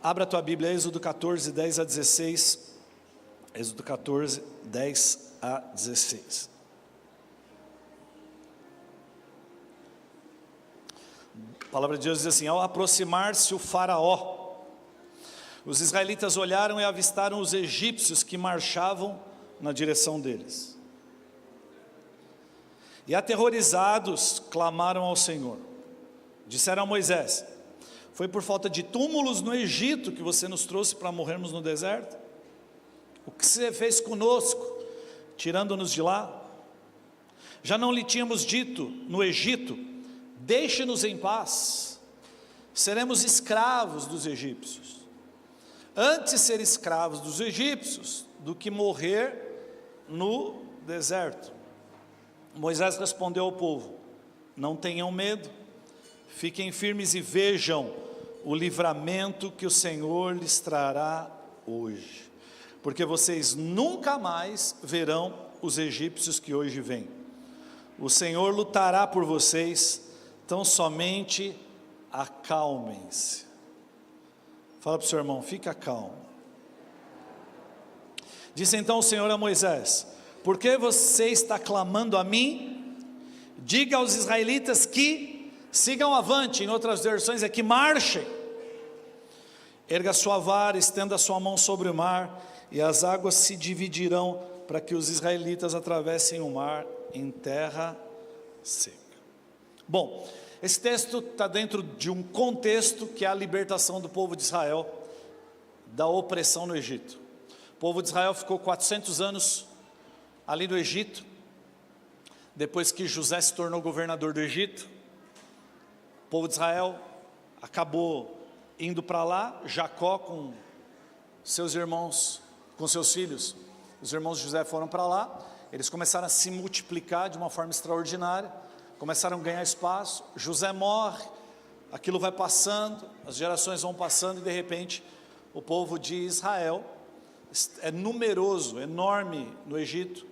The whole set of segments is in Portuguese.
Abra a tua Bíblia, Êxodo 14, 10 a 16. Êxodo 14, 10 a 16. A palavra de Deus diz assim: ao aproximar-se o faraó, os israelitas olharam e avistaram os egípcios que marchavam na direção deles. E aterrorizados, clamaram ao Senhor. Disseram a Moisés: foi por falta de túmulos no Egito que você nos trouxe para morrermos no deserto? O que você fez conosco, tirando-nos de lá? Já não lhe tínhamos dito no Egito: deixe-nos em paz, seremos escravos dos egípcios. Antes ser escravos dos egípcios do que morrer no deserto. Moisés respondeu ao povo: não tenham medo, fiquem firmes e vejam o livramento que o Senhor lhes trará hoje, porque vocês nunca mais verão os egípcios que hoje vêm. O Senhor lutará por vocês, tão somente acalmem-se. Fala para o seu irmão: fica calmo. Disse então o Senhor a Moisés: por que você está clamando a mim? Diga aos israelitas que sigam avante. Em outras versões é que marchem. Erga sua vara, estenda sua mão sobre o mar, e as águas se dividirão, para que os israelitas atravessem o mar em terra seca. Bom, esse texto está dentro de um contexto que é a libertação do povo de Israel da opressão no Egito. O povo de Israel ficou 400 anos ali no Egito, depois que José se tornou governador do Egito. O povo de Israel acabou indo para lá. Jacó com seus irmãos, com seus filhos, os irmãos de José foram para lá. Eles começaram a se multiplicar de uma forma extraordinária, começaram a ganhar espaço. José morre, aquilo vai passando, as gerações vão passando, e de repente o povo de Israel é numeroso, enorme no Egito.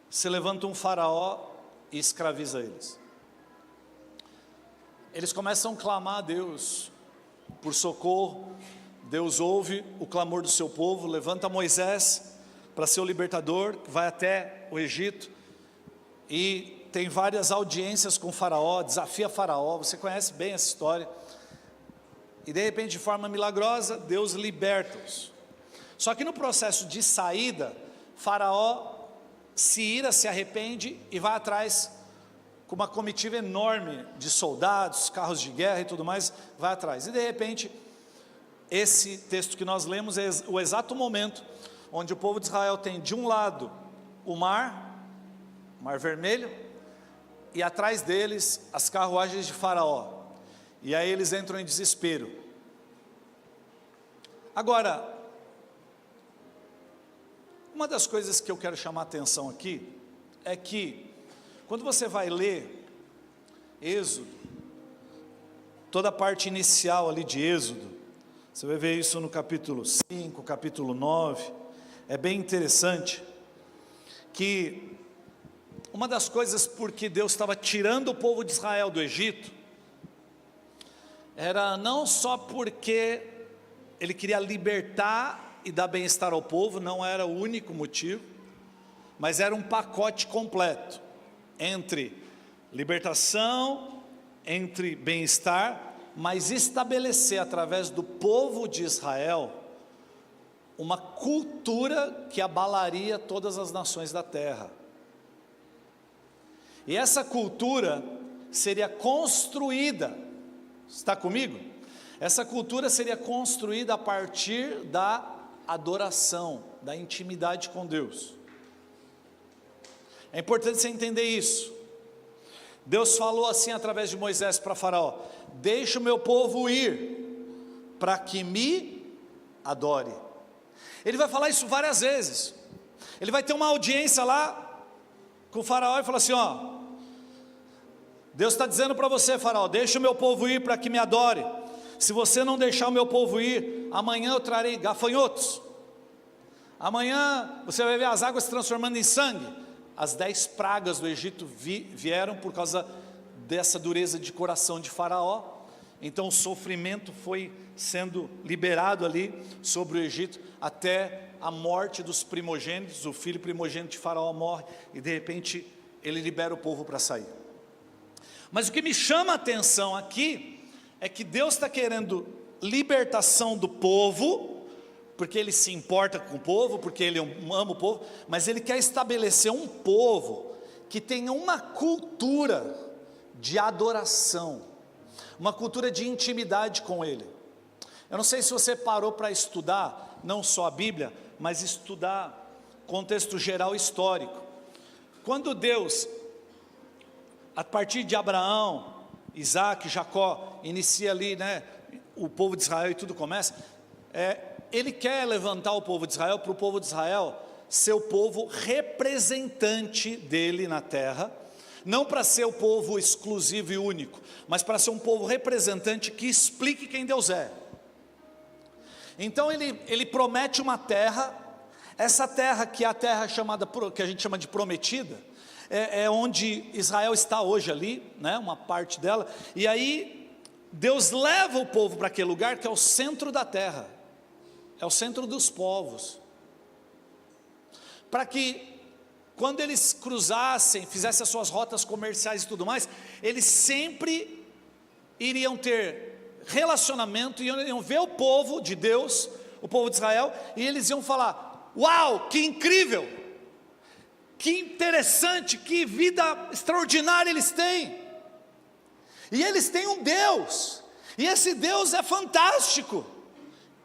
Se levanta um faraó e escraviza eles. Eles começam a clamar a Deus por socorro. Deus ouve o clamor do seu povo, levanta Moisés para ser o libertador, que vai até o Egito, e tem várias audiências com Faraó, desafia Faraó. Você conhece bem essa história. E de repente, de forma milagrosa, Deus liberta-os. Só que no processo de saída, Faraó se ira, se arrepende e vai atrás com uma comitiva enorme de soldados, carros de guerra e tudo mais, vai atrás. E de repente, esse texto que nós lemos é o exato momento onde o povo de Israel tem de um lado o mar Vermelho, e atrás deles as carruagens de Faraó. E aí eles entram em desespero. Agora, uma das coisas que eu quero chamar a atenção aqui é que quando você vai ler Êxodo, toda a parte inicial ali de Êxodo, você vai ver isso no capítulo 5, capítulo 9, é bem interessante que uma das coisas porque Deus estava tirando o povo de Israel do Egito, era não só porque Ele queria libertar e dar bem-estar ao povo, não era o único motivo, mas era um pacote completo, entre libertação, entre bem-estar, mas estabelecer através do povo de Israel uma cultura que abalaria todas as nações da terra. E essa cultura seria construída, está comigo? Essa cultura seria construída a partir da adoração, da intimidade com Deus. É importante você entender isso. Deus falou assim através de Moisés para Faraó: deixa o meu povo ir, para que me adore. Ele vai falar isso várias vezes. Ele vai ter uma audiência lá com o Faraó e falar assim: ó, Deus está dizendo para você, Faraó, deixa o meu povo ir para que me adore. Se você não deixar o meu povo ir, amanhã eu trarei gafanhotos. Amanhã você vai ver as águas se transformando em sangue. As 10 pragas do Egito vieram por causa dessa dureza de coração de Faraó. Então o sofrimento foi sendo liberado ali sobre o Egito, até a morte dos primogênitos. O filho primogênito de Faraó morre, e de repente ele libera o povo para sair. Mas o que me chama a atenção aqui, é que Deus está querendo libertação do povo, porque Ele se importa com o povo, porque Ele ama o povo, mas Ele quer estabelecer um povo, que tenha uma cultura de adoração, uma cultura de intimidade com Ele. Eu não sei se você parou para estudar, não só a Bíblia, mas estudar contexto geral histórico. Quando Deus, a partir de Abraão, Isaac, Jacó, inicia ali, né, o povo de Israel e tudo começa, Ele quer levantar o povo de Israel, para o povo de Israel ser o povo representante dele na terra, não para ser o povo exclusivo e único, mas para ser um povo representante que explique quem Deus é. Então ele promete uma terra, essa terra que é a terra chamada, que a gente chama de prometida, é onde Israel está hoje ali, né, uma parte dela, e aí Deus leva o povo para aquele lugar que é o centro da terra, é o centro dos povos, para que quando eles cruzassem, fizessem as suas rotas comerciais e tudo mais, eles sempre iriam ter relacionamento, iam ver o povo de Deus, o povo de Israel, e eles iam falar: uau, que incrível, que interessante, que vida extraordinária eles têm, e eles têm um Deus, e esse Deus é fantástico.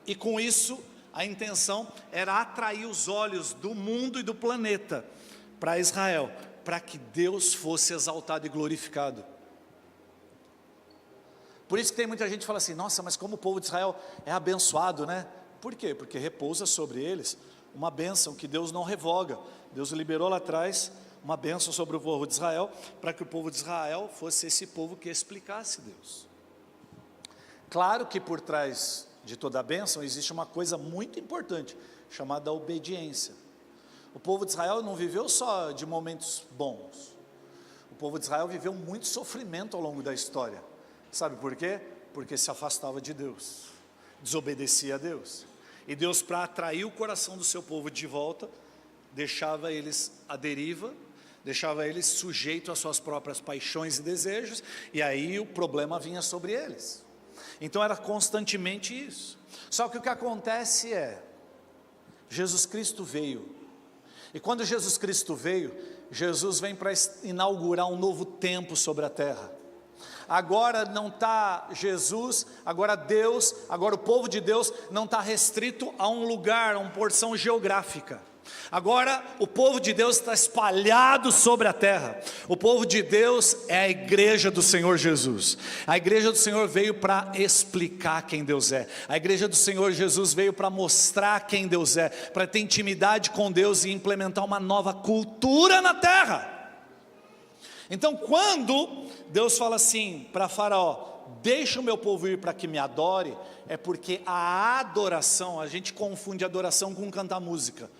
E com isso, a intenção era atrair os olhos do mundo e do planeta para Israel, para que Deus fosse exaltado e glorificado. Por isso que tem muita gente que fala assim: nossa, mas como o povo de Israel é abençoado, né? Por quê? Porque repousa sobre eles uma bênção que Deus não revoga. Deus liberou lá atrás uma bênção sobre o povo de Israel, para que o povo de Israel fosse esse povo que explicasse Deus. Claro que por trás de toda a bênção existe uma coisa muito importante, chamada obediência. O povo de Israel não viveu só de momentos bons, o povo de Israel viveu muito sofrimento ao longo da história. Sabe por quê? Porque se afastava de Deus, desobedecia a Deus, e Deus, para atrair o coração do seu povo de volta, deixava eles à deriva, deixava eles sujeitos às suas próprias paixões e desejos, e aí o problema vinha sobre eles. Então era constantemente isso. Só que o que acontece é, Jesus Cristo veio, e quando Jesus Cristo veio, Jesus vem para inaugurar um novo tempo sobre a terra. Agora não está Jesus, agora Deus, agora o povo de Deus não está restrito a um lugar, a uma porção geográfica. Agora o povo de Deus está espalhado sobre a terra. O povo de Deus é a igreja do Senhor Jesus. A igreja do Senhor veio para explicar quem Deus é. A igreja do Senhor Jesus veio para mostrar quem Deus é, para ter intimidade com Deus e implementar uma nova cultura na terra. Então quando Deus fala assim para Faraó: deixa o meu povo ir para que me adore, é porque a adoração, a gente confunde adoração com cantar música.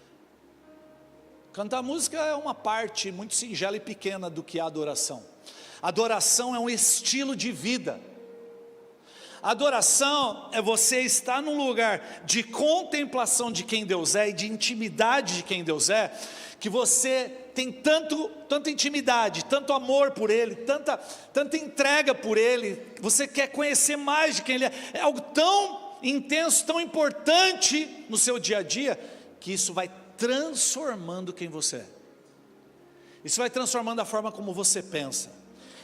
Cantar música é uma parte muito singela e pequena do que é adoração. Adoração é um estilo de vida. Adoração é você estar num lugar de contemplação de quem Deus é e de intimidade de quem Deus é, que você tem tanta intimidade, tanto amor por Ele, tanta entrega por Ele, você quer conhecer mais de quem Ele é. É algo tão intenso, tão importante no seu dia a dia, que isso vai transformando quem você é. Isso vai transformando a forma como você pensa.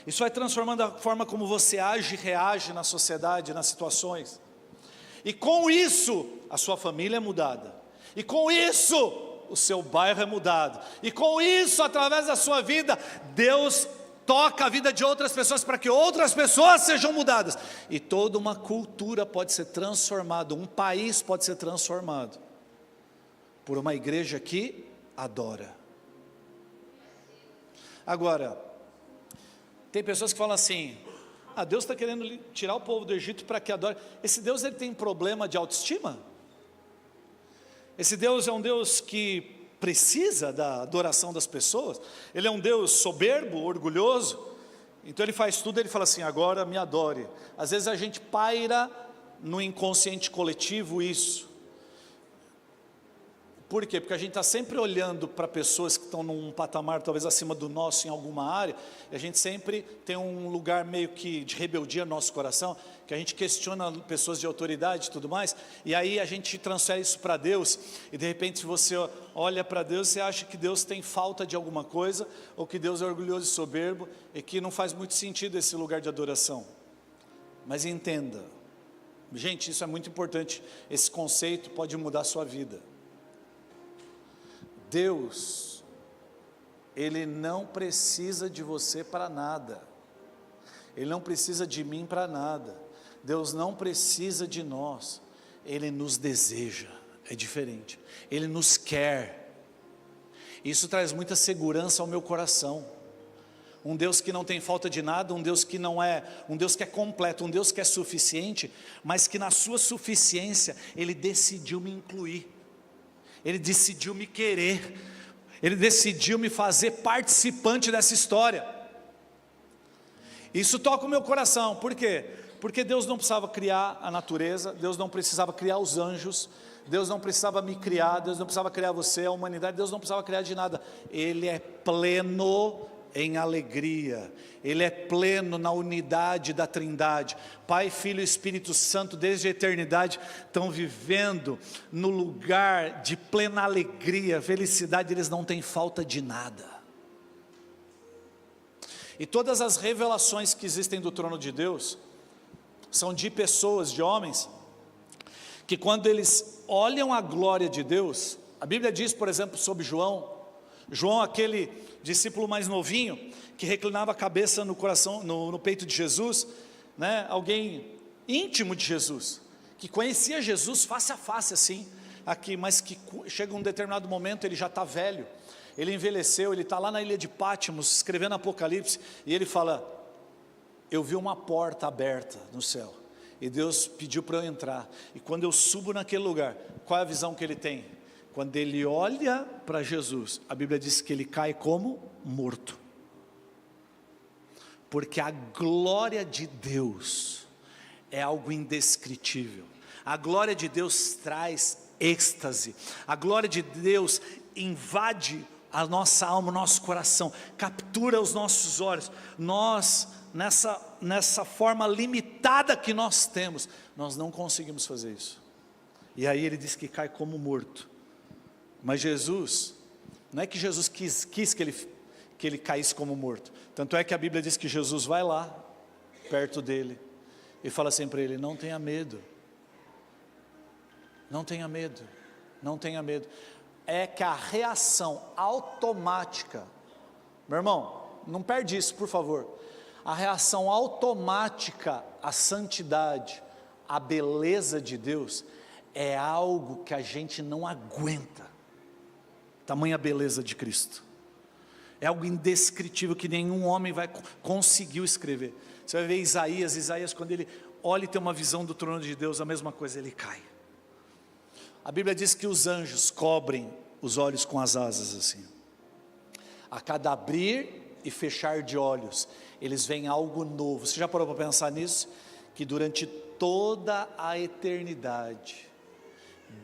Isso vai transformando a forma como você age e reage na sociedade, nas situações. E com isso, a sua família é mudada. E com isso, o seu bairro é mudado. E com isso, através da sua vida, Deus toca a vida de outras pessoas para que outras pessoas sejam mudadas. E toda uma cultura pode ser transformada, um país pode ser transformado por uma igreja que adora. Agora, tem pessoas que falam assim: Deus está querendo tirar o povo do Egito para que adore. Esse Deus, ele tem problema de autoestima? Esse Deus é um Deus que precisa da adoração das pessoas? Ele é um Deus soberbo, orgulhoso? Então ele faz tudo, ele fala assim: agora me adore. Às vezes a gente paira no inconsciente coletivo isso. Por quê? Porque a gente está sempre olhando para pessoas que estão num patamar talvez acima do nosso em alguma área, e a gente sempre tem um lugar meio que de rebeldia no nosso coração, que a gente questiona pessoas de autoridade e tudo mais, e aí a gente transfere isso para Deus, e de repente você olha para Deus, você acha que Deus tem falta de alguma coisa, ou que Deus é orgulhoso e soberbo, e que não faz muito sentido esse lugar de adoração. Mas entenda, gente, isso é muito importante, esse conceito pode mudar a sua vida. Deus, Ele não precisa de você para nada, Ele não precisa de mim para nada, Deus não precisa de nós, Ele nos deseja, é diferente, Ele nos quer, isso traz muita segurança ao meu coração, um Deus que não tem falta de nada, um Deus que não é, um Deus que é completo, um Deus que é suficiente, mas que na sua suficiência, Ele decidiu me incluir, Ele decidiu me querer, Ele decidiu me fazer participante dessa história. Isso toca o meu coração, por quê? Porque Deus não precisava criar a natureza, Deus não precisava criar os anjos, Deus não precisava me criar, Deus não precisava criar você, a humanidade, Deus não precisava criar de nada. Ele é pleno em alegria, Ele é pleno na unidade da Trindade, Pai, Filho e Espírito Santo desde a eternidade, estão vivendo no lugar de plena alegria, felicidade, eles não têm falta de nada, e todas as revelações que existem do trono de Deus, são de pessoas, de homens, que quando eles olham a glória de Deus, a Bíblia diz por exemplo sobre João, aquele discípulo mais novinho, que reclinava a cabeça no coração, no peito de Jesus, né? Alguém íntimo de Jesus, que conhecia Jesus face a face assim, aqui, mas que chega um determinado momento, ele já está velho, ele envelheceu, ele está lá na ilha de Patmos, escrevendo Apocalipse, e ele fala, eu vi uma porta aberta no céu, e Deus pediu para eu entrar, e quando eu subo naquele lugar, qual é a visão que ele tem? Quando ele olha para Jesus, a Bíblia diz que ele cai como morto, porque a glória de Deus é algo indescritível, a glória de Deus traz êxtase, a glória de Deus invade a nossa alma, o nosso coração, captura os nossos olhos, nós nessa forma limitada que nós temos, nós não conseguimos fazer isso, e aí ele diz que cai como morto. Mas Jesus, não é que Jesus quis que ele caísse como morto, tanto é que a Bíblia diz que Jesus vai lá, perto dele, e fala assim para ele, não tenha medo, não tenha medo, não tenha medo, é que a reação automática, meu irmão, não perde isso por favor, a reação automática à santidade, à beleza de Deus, é algo que a gente não aguenta, tamanha beleza de Cristo, é algo indescritível que nenhum homem conseguiu escrever. Você vai ver Isaías quando ele olha e tem uma visão do trono de Deus, a mesma coisa, ele cai. A Bíblia diz que os anjos cobrem os olhos com as asas assim, a cada abrir e fechar de olhos, eles veem algo novo. Você já parou para pensar nisso? Que durante toda a eternidade,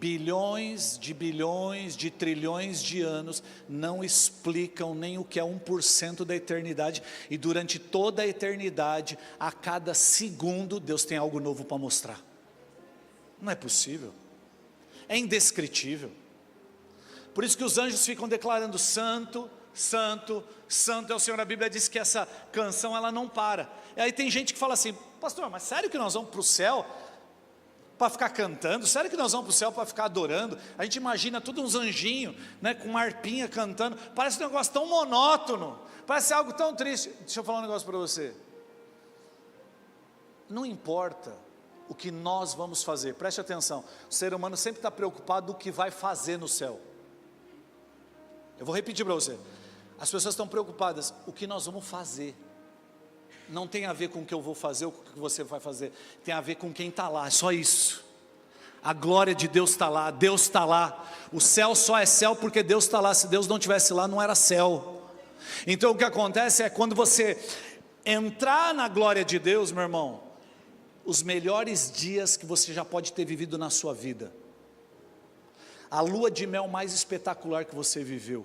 bilhões, de trilhões de anos, não explicam nem o que é 1% da eternidade, e durante toda a eternidade, a cada segundo, Deus tem algo novo para mostrar. Não é possível, é indescritível, por isso que os anjos ficam declarando, santo, santo, santo é o Senhor. A Bíblia diz que essa canção ela não para, e aí tem gente que fala assim, pastor, mas sério que nós vamos para o céu para ficar cantando? Sério que nós vamos para o céu para ficar adorando? A gente imagina tudo uns anjinhos, né, com uma harpinha cantando, parece um negócio tão monótono, parece algo tão triste. Deixa eu falar um negócio para você, não importa o que nós vamos fazer, preste atenção, o ser humano sempre está preocupado com o que vai fazer no céu. Eu vou repetir para você, as pessoas estão preocupadas, o que nós vamos fazer, não tem a ver com o que eu vou fazer ou com o que você vai fazer, tem a ver com quem está lá, é só isso. A glória de Deus está lá, Deus está lá, o céu só é céu porque Deus está lá, se Deus não estivesse lá não era céu. Então o que acontece é quando você entrar na glória de Deus, meu irmão, os melhores dias que você já pode ter vivido na sua vida. A lua de mel mais espetacular que você viveu.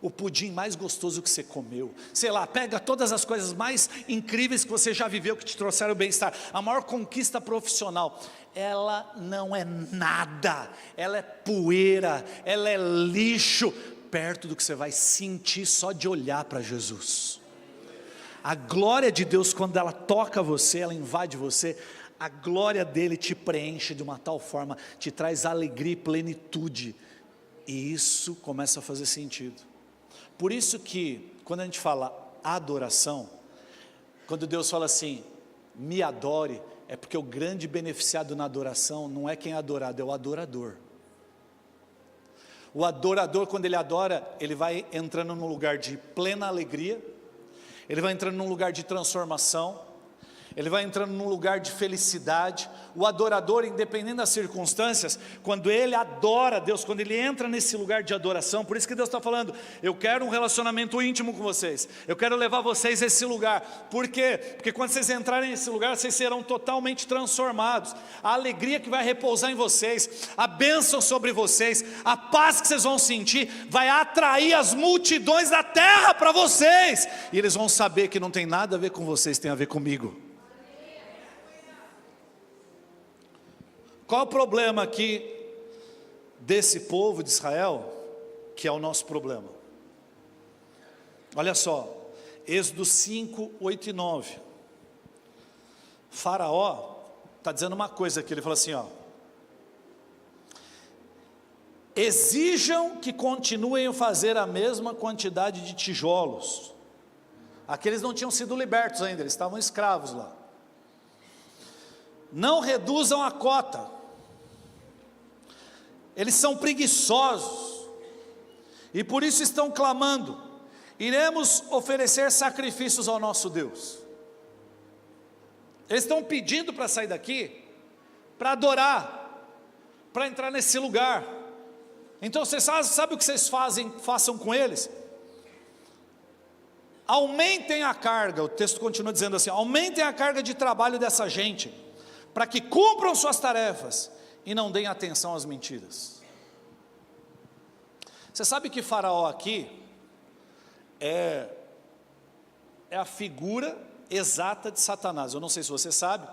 O pudim mais gostoso que você comeu. Sei lá, pega todas as coisas mais incríveis que você já viveu, que te trouxeram bem-estar. A maior conquista profissional, ela não é nada. Ela é poeira, ela é lixo, perto do que você vai sentir só de olhar para Jesus. A glória de Deus, quando ela toca você, ela invade você, a glória dele te preenche de uma tal forma, te traz alegria e plenitude, e isso começa a fazer sentido. Por isso que, quando a gente fala adoração, quando Deus fala assim, me adore, é porque o grande beneficiado na adoração não é quem é adorado, é o adorador. O adorador, quando ele adora, ele vai entrando num lugar de plena alegria, ele vai entrando num lugar de transformação, ele vai entrando num lugar de felicidade. O adorador, independente das circunstâncias, quando ele adora Deus, quando ele entra nesse lugar de adoração, por isso que Deus está falando, eu quero um relacionamento íntimo com vocês, eu quero levar vocês a esse lugar. Por quê? Porque quando vocês entrarem nesse lugar, vocês serão totalmente transformados. A alegria que vai repousar em vocês, a bênção sobre vocês, a paz que vocês vão sentir, vai atrair as multidões da terra para vocês, e eles vão saber que não tem nada a ver com vocês, tem a ver comigo. Qual o problema aqui desse povo de Israel, que é o nosso problema? Olha só, Êxodo 5, 8 e 9. Faraó está dizendo uma coisa aqui, ele fala assim, ó: exijam que continuem a fazer a mesma quantidade de tijolos. Aqueles não tinham sido libertos ainda, eles estavam escravos lá. Não reduzam a cota. Eles são preguiçosos, e por isso estão clamando, iremos oferecer sacrifícios ao nosso Deus. Eles estão pedindo para sair daqui, para adorar, para entrar nesse lugar. Então vocês sabem o que vocês façam com eles? Aumentem a carga, o texto continua dizendo assim, aumentem a carga de trabalho dessa gente, para que cumpram suas tarefas, e não deem atenção às mentiras. Você sabe que Faraó aqui é a figura exata de Satanás. Eu não sei se você sabe,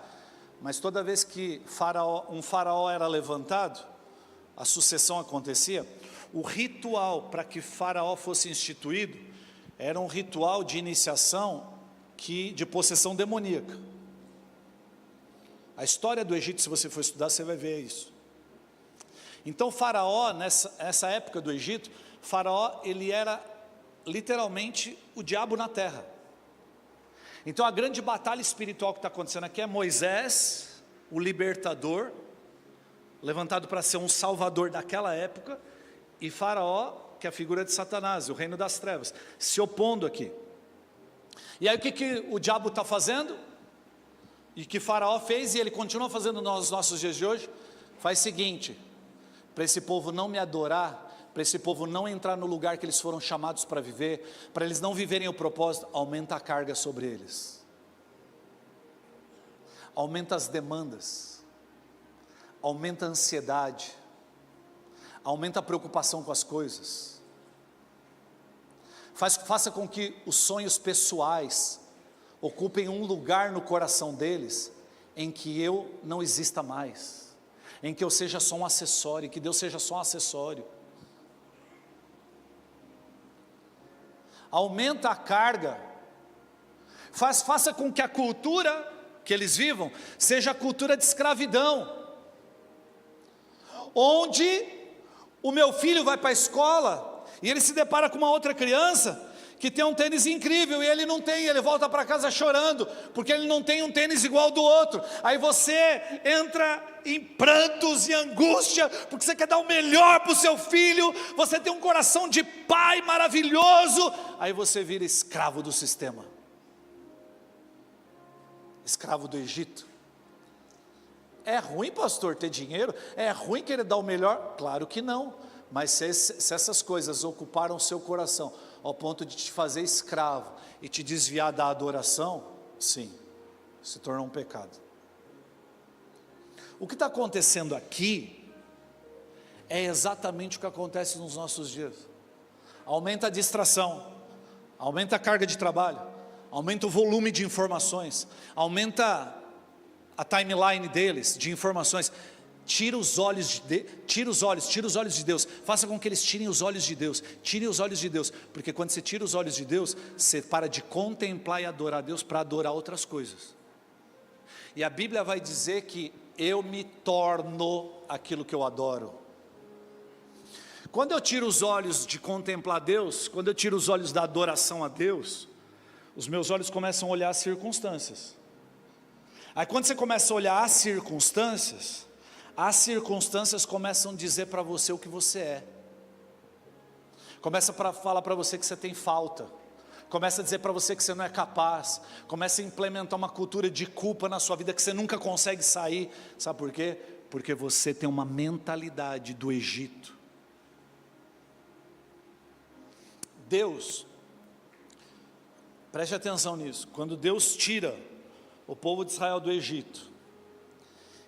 mas toda vez que um faraó era levantado, a sucessão acontecia, o ritual para que Faraó fosse instituído, era um ritual de iniciação de possessão demoníaca. A história do Egito, se você for estudar, você vai ver isso. Então Faraó, nessa época do Egito, Faraó, ele era literalmente o diabo na terra. Então a grande batalha espiritual que está acontecendo aqui é Moisés, o libertador, levantado para ser um salvador daquela época, e Faraó, que é a figura de Satanás, o reino das trevas, se opondo aqui. E aí o que o diabo está fazendo? E que Faraó fez, e ele continua fazendo nos nossos dias de hoje, faz o seguinte, para esse povo não me adorar, para esse povo não entrar no lugar que eles foram chamados para viver, para eles não viverem o propósito, aumenta a carga sobre eles, aumenta as demandas, aumenta a ansiedade, aumenta a preocupação com as coisas, faça com que os sonhos pessoais ocupem um lugar no coração deles, em que eu não exista mais, em que eu seja só um acessório, que Deus seja só um acessório. Aumenta a carga, faça com que a cultura que eles vivam, seja a cultura de escravidão, onde o meu filho vai para a escola, e ele se depara com uma outra criança, que tem um tênis incrível, e ele não tem, ele volta para casa chorando, porque ele não tem um tênis igual do outro. Aí você entra em prantos e angústia, porque você quer dar o melhor para o seu filho, você tem um coração de pai maravilhoso, aí você vira escravo do sistema, escravo do Egito. É ruim, pastor, ter dinheiro? É ruim querer dar o melhor? Claro que não, mas se essas coisas ocuparam o seu coração, ao ponto de te fazer escravo e te desviar da adoração, sim, se torna um pecado. O que está acontecendo aqui é exatamente o que acontece nos nossos dias. Aumenta a distração, aumenta a carga de trabalho, aumenta o volume de informações, aumenta a timeline deles de informações. Tira os olhos de Deus, faça com que eles tirem os olhos de Deus, porque quando você tira os olhos de Deus, você para de contemplar e adorar a Deus para adorar outras coisas. E a Bíblia vai dizer que eu me torno aquilo que eu adoro. Quando eu tiro os olhos de contemplar Deus, quando eu tiro os olhos da adoração a Deus, os meus olhos começam a olhar as circunstâncias. Aí quando você começa a olhar as circunstâncias começam a dizer para você o que você é. Começa a falar para você que você tem falta. Começa a dizer para você que você não é capaz. Começa a implementar uma cultura de culpa na sua vida que você nunca consegue sair. Sabe por quê? Porque você tem uma mentalidade do Egito. Deus, preste atenção nisso, quando Deus tira o povo de Israel do Egito,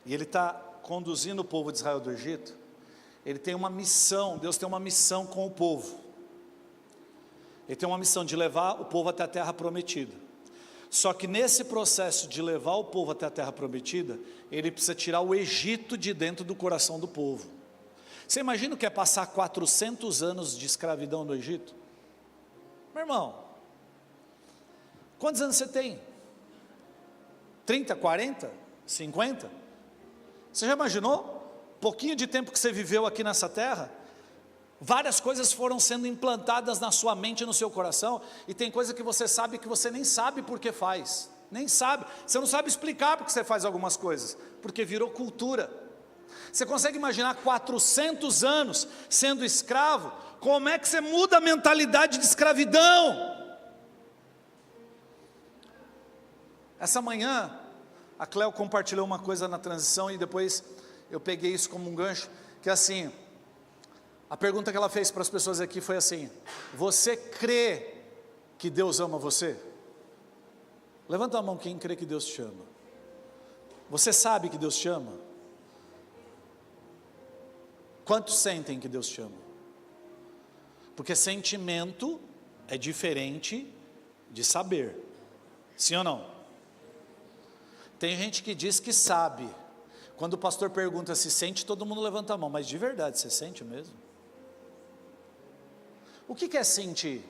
e Ele está conduzindo o povo de Israel do Egito, Ele tem uma missão, Deus tem uma missão com o povo, Ele tem uma missão de levar o povo até a terra prometida, só que nesse processo de levar o povo até a terra prometida, Ele precisa tirar o Egito de dentro do coração do povo. Você imagina o que é passar 400 anos de escravidão no Egito? Meu irmão, quantos anos você tem? 30, 40, 50? Você já imaginou? Pouquinho de tempo que você viveu aqui nessa terra, várias coisas foram sendo implantadas na sua mente e no seu coração, e tem coisa que você sabe que você nem sabe por que faz, nem sabe, você não sabe explicar porque você faz algumas coisas, porque virou cultura. Você consegue imaginar 400 anos sendo escravo? Como é que você muda a mentalidade de escravidão? Essa manhã, a Cleo compartilhou uma coisa na transição e depois eu peguei isso como um gancho, que é assim, a pergunta que ela fez para as pessoas aqui foi assim: você crê que Deus ama você? Levanta a mão quem crê que Deus te ama. Você sabe que Deus te ama? Quantos sentem que Deus te ama? Porque sentimento é diferente de saber, sim ou não? Tem gente que diz que sabe. Quando o pastor pergunta se sente, todo mundo levanta a mão, mas de verdade, você sente mesmo? O que é sentir?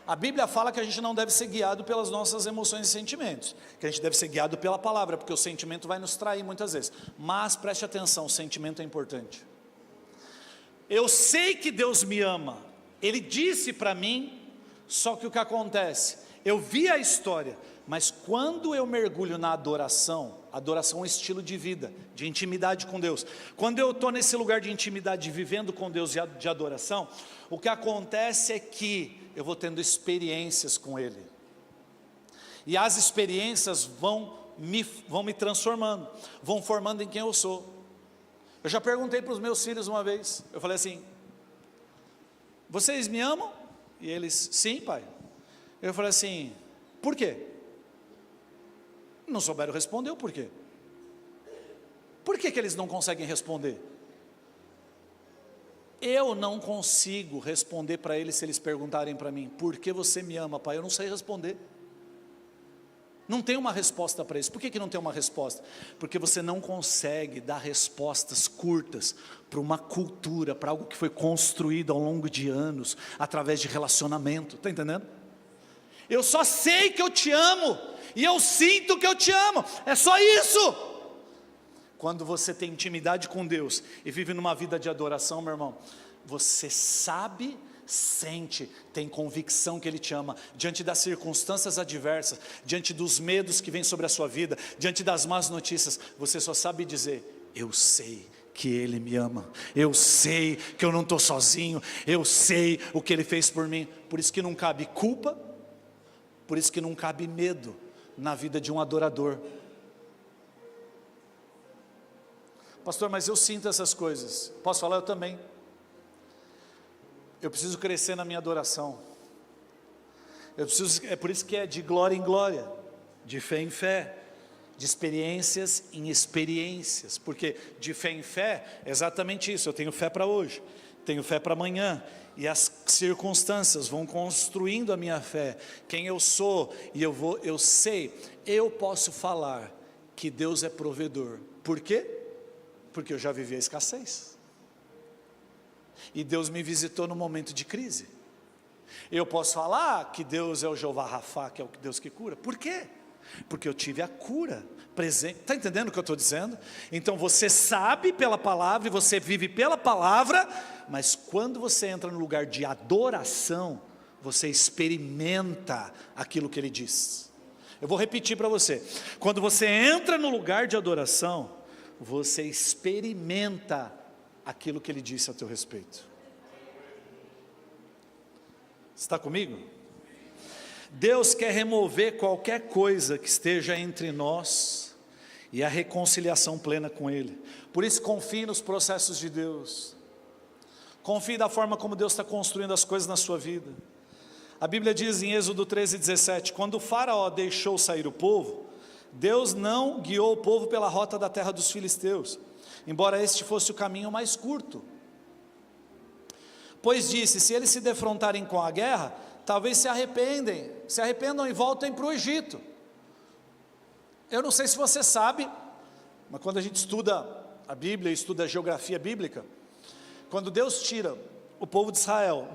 A Bíblia fala que a gente não deve ser guiado pelas nossas emoções e sentimentos, que a gente deve ser guiado pela palavra, porque o sentimento vai nos trair muitas vezes. Mas preste atenção, o sentimento é importante. Eu sei que Deus me ama, Ele disse para mim, só que o que acontece? Eu vi a história, mas quando eu mergulho na adoração, adoração é um estilo de vida, de intimidade com Deus. Quando eu estou nesse lugar de intimidade, vivendo com Deus e de adoração, o que acontece é que eu vou tendo experiências com Ele. E as experiências vão me transformando, vão formando em quem eu sou. Eu já perguntei para os meus filhos uma vez, eu falei assim: vocês me amam? E eles, sim, pai. Eu falei assim, por quê? Não souberam responder o porquê. Por que eles não conseguem responder? Eu não consigo responder para eles se eles perguntarem para mim, por que você me ama, pai? Eu não sei responder. Não tem uma resposta para isso. Por que não tem uma resposta? Porque você não consegue dar respostas curtas para uma cultura, para algo que foi construído ao longo de anos, através de relacionamento, está entendendo? Eu só sei que eu te amo, e eu sinto que eu te amo, é só isso. Quando você tem intimidade com Deus, e vive numa vida de adoração, meu irmão, você sabe, sente, tem convicção que Ele te ama, diante das circunstâncias adversas, diante dos medos que vêm sobre a sua vida, diante das más notícias, você só sabe dizer, eu sei que Ele me ama, eu sei que eu não estou sozinho, eu sei o que Ele fez por mim. Por isso que não cabe culpa, por isso que não cabe medo na vida de um adorador. Pastor, mas eu sinto essas coisas. Posso falar? Eu também. Eu preciso crescer na minha adoração. É por isso que é de glória em glória, de fé em fé. de experiências em experiências, porque de fé em fé é exatamente isso. Eu tenho fé para hoje, tenho fé para amanhã, e as circunstâncias vão construindo a minha fé, quem eu sou, e eu sei, eu posso falar que Deus é provedor. Por quê? Porque eu já vivi a escassez, e Deus me visitou no momento de crise. Eu posso falar que Deus é o Jeová Rafá, que é o Deus que cura. Por quê? Porque eu tive a cura presente. Está entendendo o que eu estou dizendo? Então você sabe pela palavra e você vive pela palavra, mas quando você entra no lugar de adoração, você experimenta aquilo que ele diz. Eu vou repetir para você: quando você entra no lugar de adoração, você experimenta aquilo que ele disse a teu respeito. Está comigo? Deus quer remover qualquer coisa que esteja entre nós e a reconciliação plena com Ele. Por isso confie nos processos de Deus, confie da forma como Deus está construindo as coisas na sua vida. A Bíblia diz em Êxodo 13:17, quando o faraó deixou sair o povo, Deus não guiou o povo pela rota da terra dos filisteus, embora este fosse o caminho mais curto. Pois disse, se eles se defrontarem com a guerra, talvez se arrependam e voltem para o Egito. Eu não sei se você sabe, mas quando a gente estuda a Bíblia, estuda a geografia bíblica, quando Deus tira o povo de Israel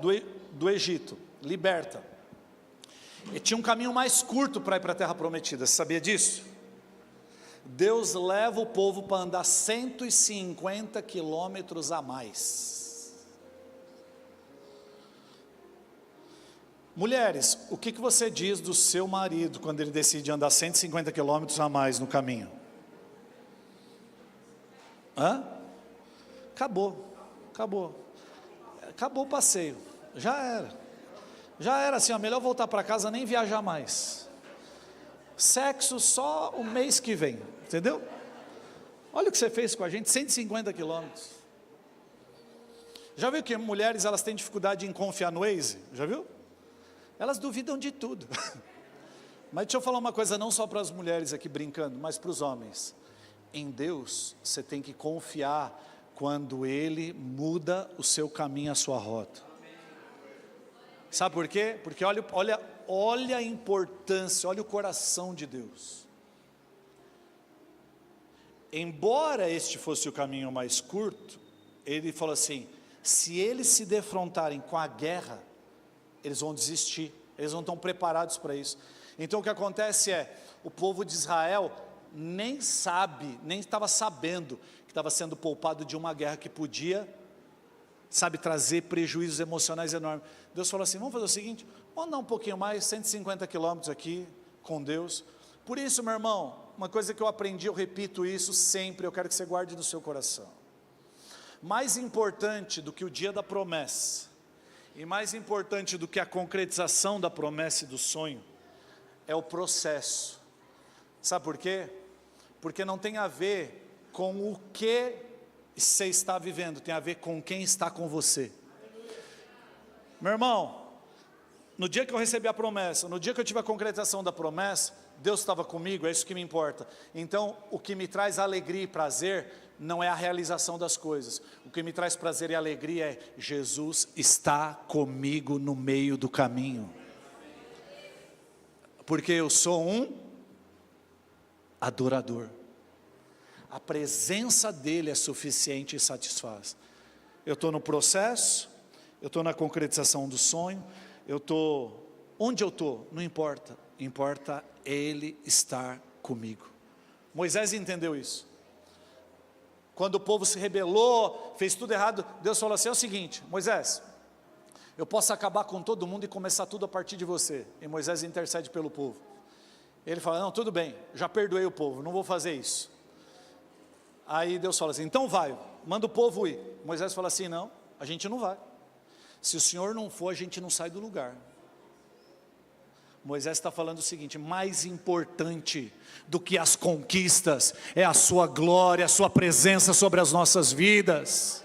do Egito, liberta, e tinha um caminho mais curto para ir para a terra prometida. Você sabia disso? Deus leva o povo para andar 150 quilômetros a mais. Mulheres, o que você diz do seu marido quando ele decide andar 150 quilômetros a mais no caminho? Acabou o passeio, já era assim, melhor voltar para casa, nem viajar mais, sexo só o mês que vem, entendeu? Olha o que você fez com a gente, 150 quilômetros. Já viu que mulheres, elas têm dificuldade em confiar no Waze? Já viu? Elas duvidam de tudo. Mas deixa eu falar uma coisa, não só para as mulheres aqui brincando, mas para os homens. Em Deus, você tem que confiar quando Ele muda o seu caminho, a sua rota. Sabe por quê? Porque olha a importância, olha o coração de Deus. Embora este fosse o caminho mais curto, Ele falou assim, se eles se defrontarem com a guerra, eles vão desistir, eles não estão preparados para isso. Então o que acontece é, o povo de Israel nem estava sabendo que estava sendo poupado de uma guerra que podia, trazer prejuízos emocionais enormes. Deus falou assim, vamos fazer o seguinte, vamos andar um pouquinho mais, 150 quilômetros aqui, com Deus. Por isso, meu irmão, uma coisa que eu aprendi, eu repito isso sempre, eu quero que você guarde no seu coração. Mais importante do que o dia da promessa, e mais importante do que a concretização da promessa e do sonho, é o processo. Sabe por quê? Porque não tem a ver com o que você está vivendo, tem a ver com quem está com você. Meu irmão, no dia que eu recebi a promessa, no dia que eu tive a concretização da promessa, Deus estava comigo, é isso que me importa. Então, o que me traz alegria e prazer não é a realização das coisas. O que me traz prazer e alegria é Jesus está comigo no meio do caminho. Porque eu sou um adorador. A presença dele é suficiente e satisfaz. Eu estou no processo, eu estou na concretização do sonho, onde eu estou, não importa. Importa ele estar comigo. Moisés entendeu isso. Quando o povo se rebelou, fez tudo errado, Deus falou assim, é o seguinte, Moisés, eu posso acabar com todo mundo e começar tudo a partir de você. E Moisés intercede pelo povo. Ele fala, não, tudo bem, já perdoei o povo, não vou fazer isso. Aí Deus fala assim, então vai, manda o povo ir. Moisés fala assim, não, a gente não vai. Se o Senhor não for, a gente não sai do lugar. Moisés está falando o seguinte, mais importante do que as conquistas, é a sua glória, a sua presença sobre as nossas vidas.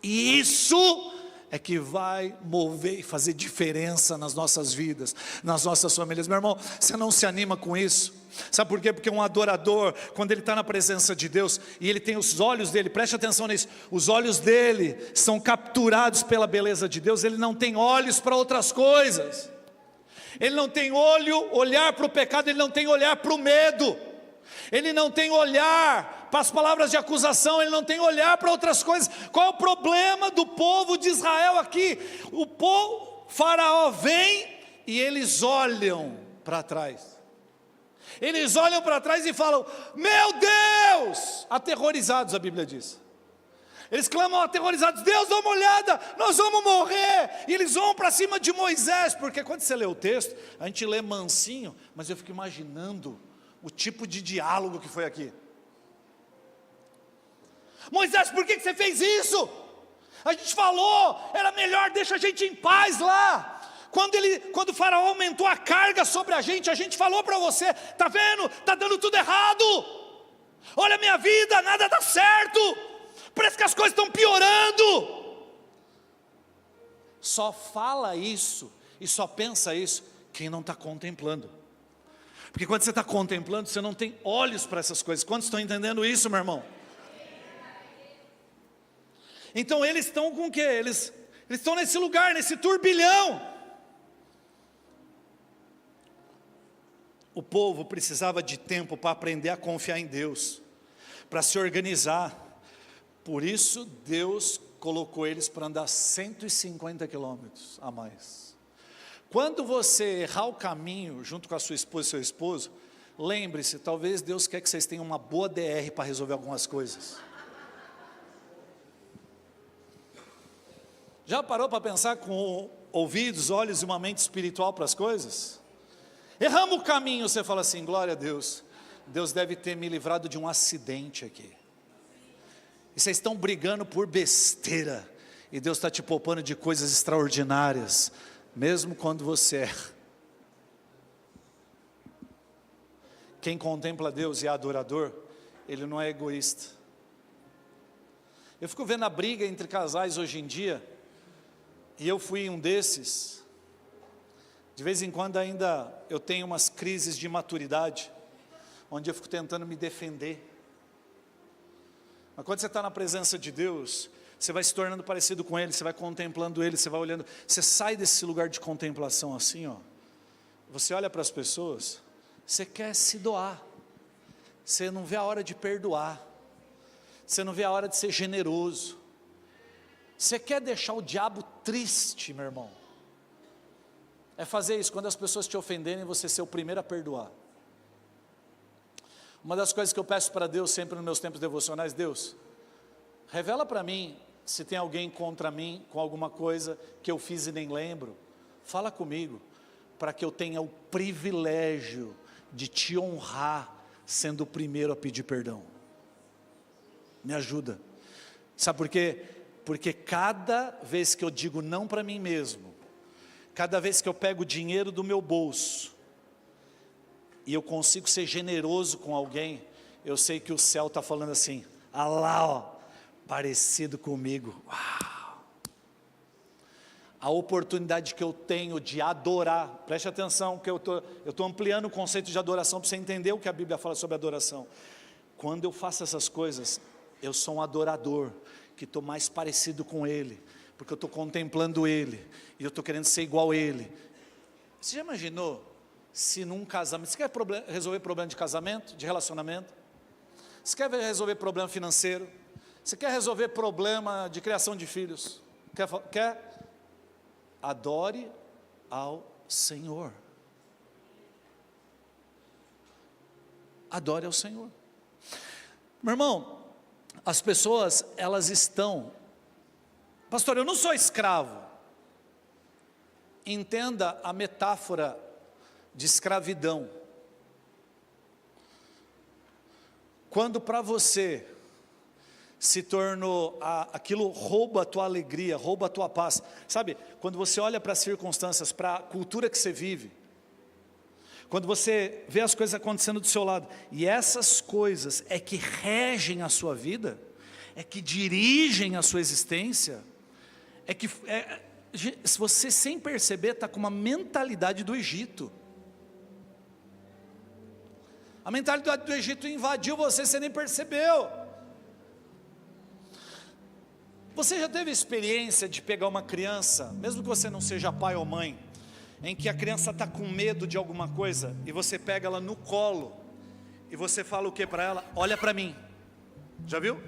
E isso é que vai mover e fazer diferença nas nossas vidas, nas nossas famílias. Meu irmão, você não se anima com isso? Sabe por quê? Porque um adorador, quando ele está na presença de Deus, e ele tem os olhos dele, preste atenção nisso, os olhos dele são capturados pela beleza de Deus, ele não tem olhos para outras coisas, ele não tem olhar para o pecado, ele não tem olhar para o medo, ele não tem olhar para as palavras de acusação, ele não tem olhar para outras coisas. Qual é o problema do povo de Israel aqui? O povo, Faraó vem e eles olham para trás. Eles olham para trás e falam: meu Deus! Aterrorizados, a Bíblia diz. Eles clamam aterrorizados: Deus, dá uma olhada, nós vamos morrer. E eles vão para cima de Moisés, porque quando você lê o texto, a gente lê mansinho, mas eu fico imaginando o tipo de diálogo que foi aqui. Moisés, por que você fez isso? A gente falou, era melhor, deixa a gente em paz lá. Quando o faraó aumentou a carga sobre a gente falou para você: está vendo, está dando tudo errado, olha a minha vida, nada dá certo, parece que as coisas estão piorando. Só fala isso e só pensa isso quem não está contemplando, porque quando você está contemplando, você não tem olhos para essas coisas. Quantos estão entendendo isso, meu irmão? Então eles estão com o quê? Eles estão nesse lugar, nesse turbilhão. O povo precisava de tempo para aprender a confiar em Deus, para se organizar. Por isso Deus colocou eles para andar 150 quilômetros a mais. Quando você errar o caminho junto com a sua esposa e seu esposo, lembre-se, talvez Deus quer que vocês tenham uma boa DR para resolver algumas coisas. Já parou para pensar com ouvidos, olhos e uma mente espiritual para as coisas? Erramos o caminho, você fala assim: glória a Deus, Deus deve ter me livrado de um acidente aqui. E vocês estão brigando por besteira, e Deus está te poupando de coisas extraordinárias, mesmo quando você erra. Quem contempla Deus e é adorador, ele não é egoísta. Eu fico vendo a briga entre casais hoje em dia, e eu fui um desses. De vez em quando ainda eu tenho umas crises de maturidade, onde eu fico tentando me defender. Mas quando você está na presença de Deus, você vai se tornando parecido com Ele, você vai contemplando Ele, você vai olhando, você sai desse lugar de contemplação assim, ó. Você olha para as pessoas, você quer se doar, você não vê a hora de perdoar, você não vê a hora de ser generoso, você quer deixar o diabo triste, meu irmão. É fazer isso, quando as pessoas te ofenderem, você ser o primeiro a perdoar. Uma das coisas que eu peço para Deus sempre nos meus tempos devocionais: Deus, revela para mim se tem alguém contra mim com alguma coisa que eu fiz e nem lembro. Fala comigo, para que eu tenha o privilégio de te honrar, sendo o primeiro a pedir perdão. Me ajuda. Sabe por quê? Porque cada vez que eu digo não para mim mesmo, cada vez que eu pego dinheiro do meu bolso, e eu consigo ser generoso com alguém, eu sei que o céu está falando assim: ah lá, ó, parecido comigo. Uau! A oportunidade que eu tenho de adorar, preste atenção, que eu estou ampliando o conceito de adoração, para você entender o que a Bíblia fala sobre adoração. Quando eu faço essas coisas, eu sou um adorador, que estou mais parecido com Ele, porque eu estou contemplando Ele, e eu estou querendo ser igual a Ele. Você já imaginou, se num casamento, você quer resolver problema de casamento, de relacionamento? Você quer resolver problema financeiro? Você quer resolver problema de criação de filhos? Quer? Adore ao Senhor. Adore ao Senhor. Meu irmão, as pessoas, elas estão: pastor, eu não sou escravo. Entenda a metáfora de escravidão. Quando para você se tornou, aquilo rouba a tua alegria, rouba a tua paz. Sabe, quando você olha para as circunstâncias, para a cultura que você vive, quando você vê as coisas acontecendo do seu lado, e essas coisas é que regem a sua vida, é que dirigem a sua existência, se você sem perceber está com uma mentalidade do Egito. A mentalidade do Egito invadiu você, você nem percebeu. Você já teve experiência de pegar uma criança, mesmo que você não seja pai ou mãe, em que a criança está com medo de alguma coisa, e você pega ela no colo, e você fala o que para ela? Olha para mim. Já viu?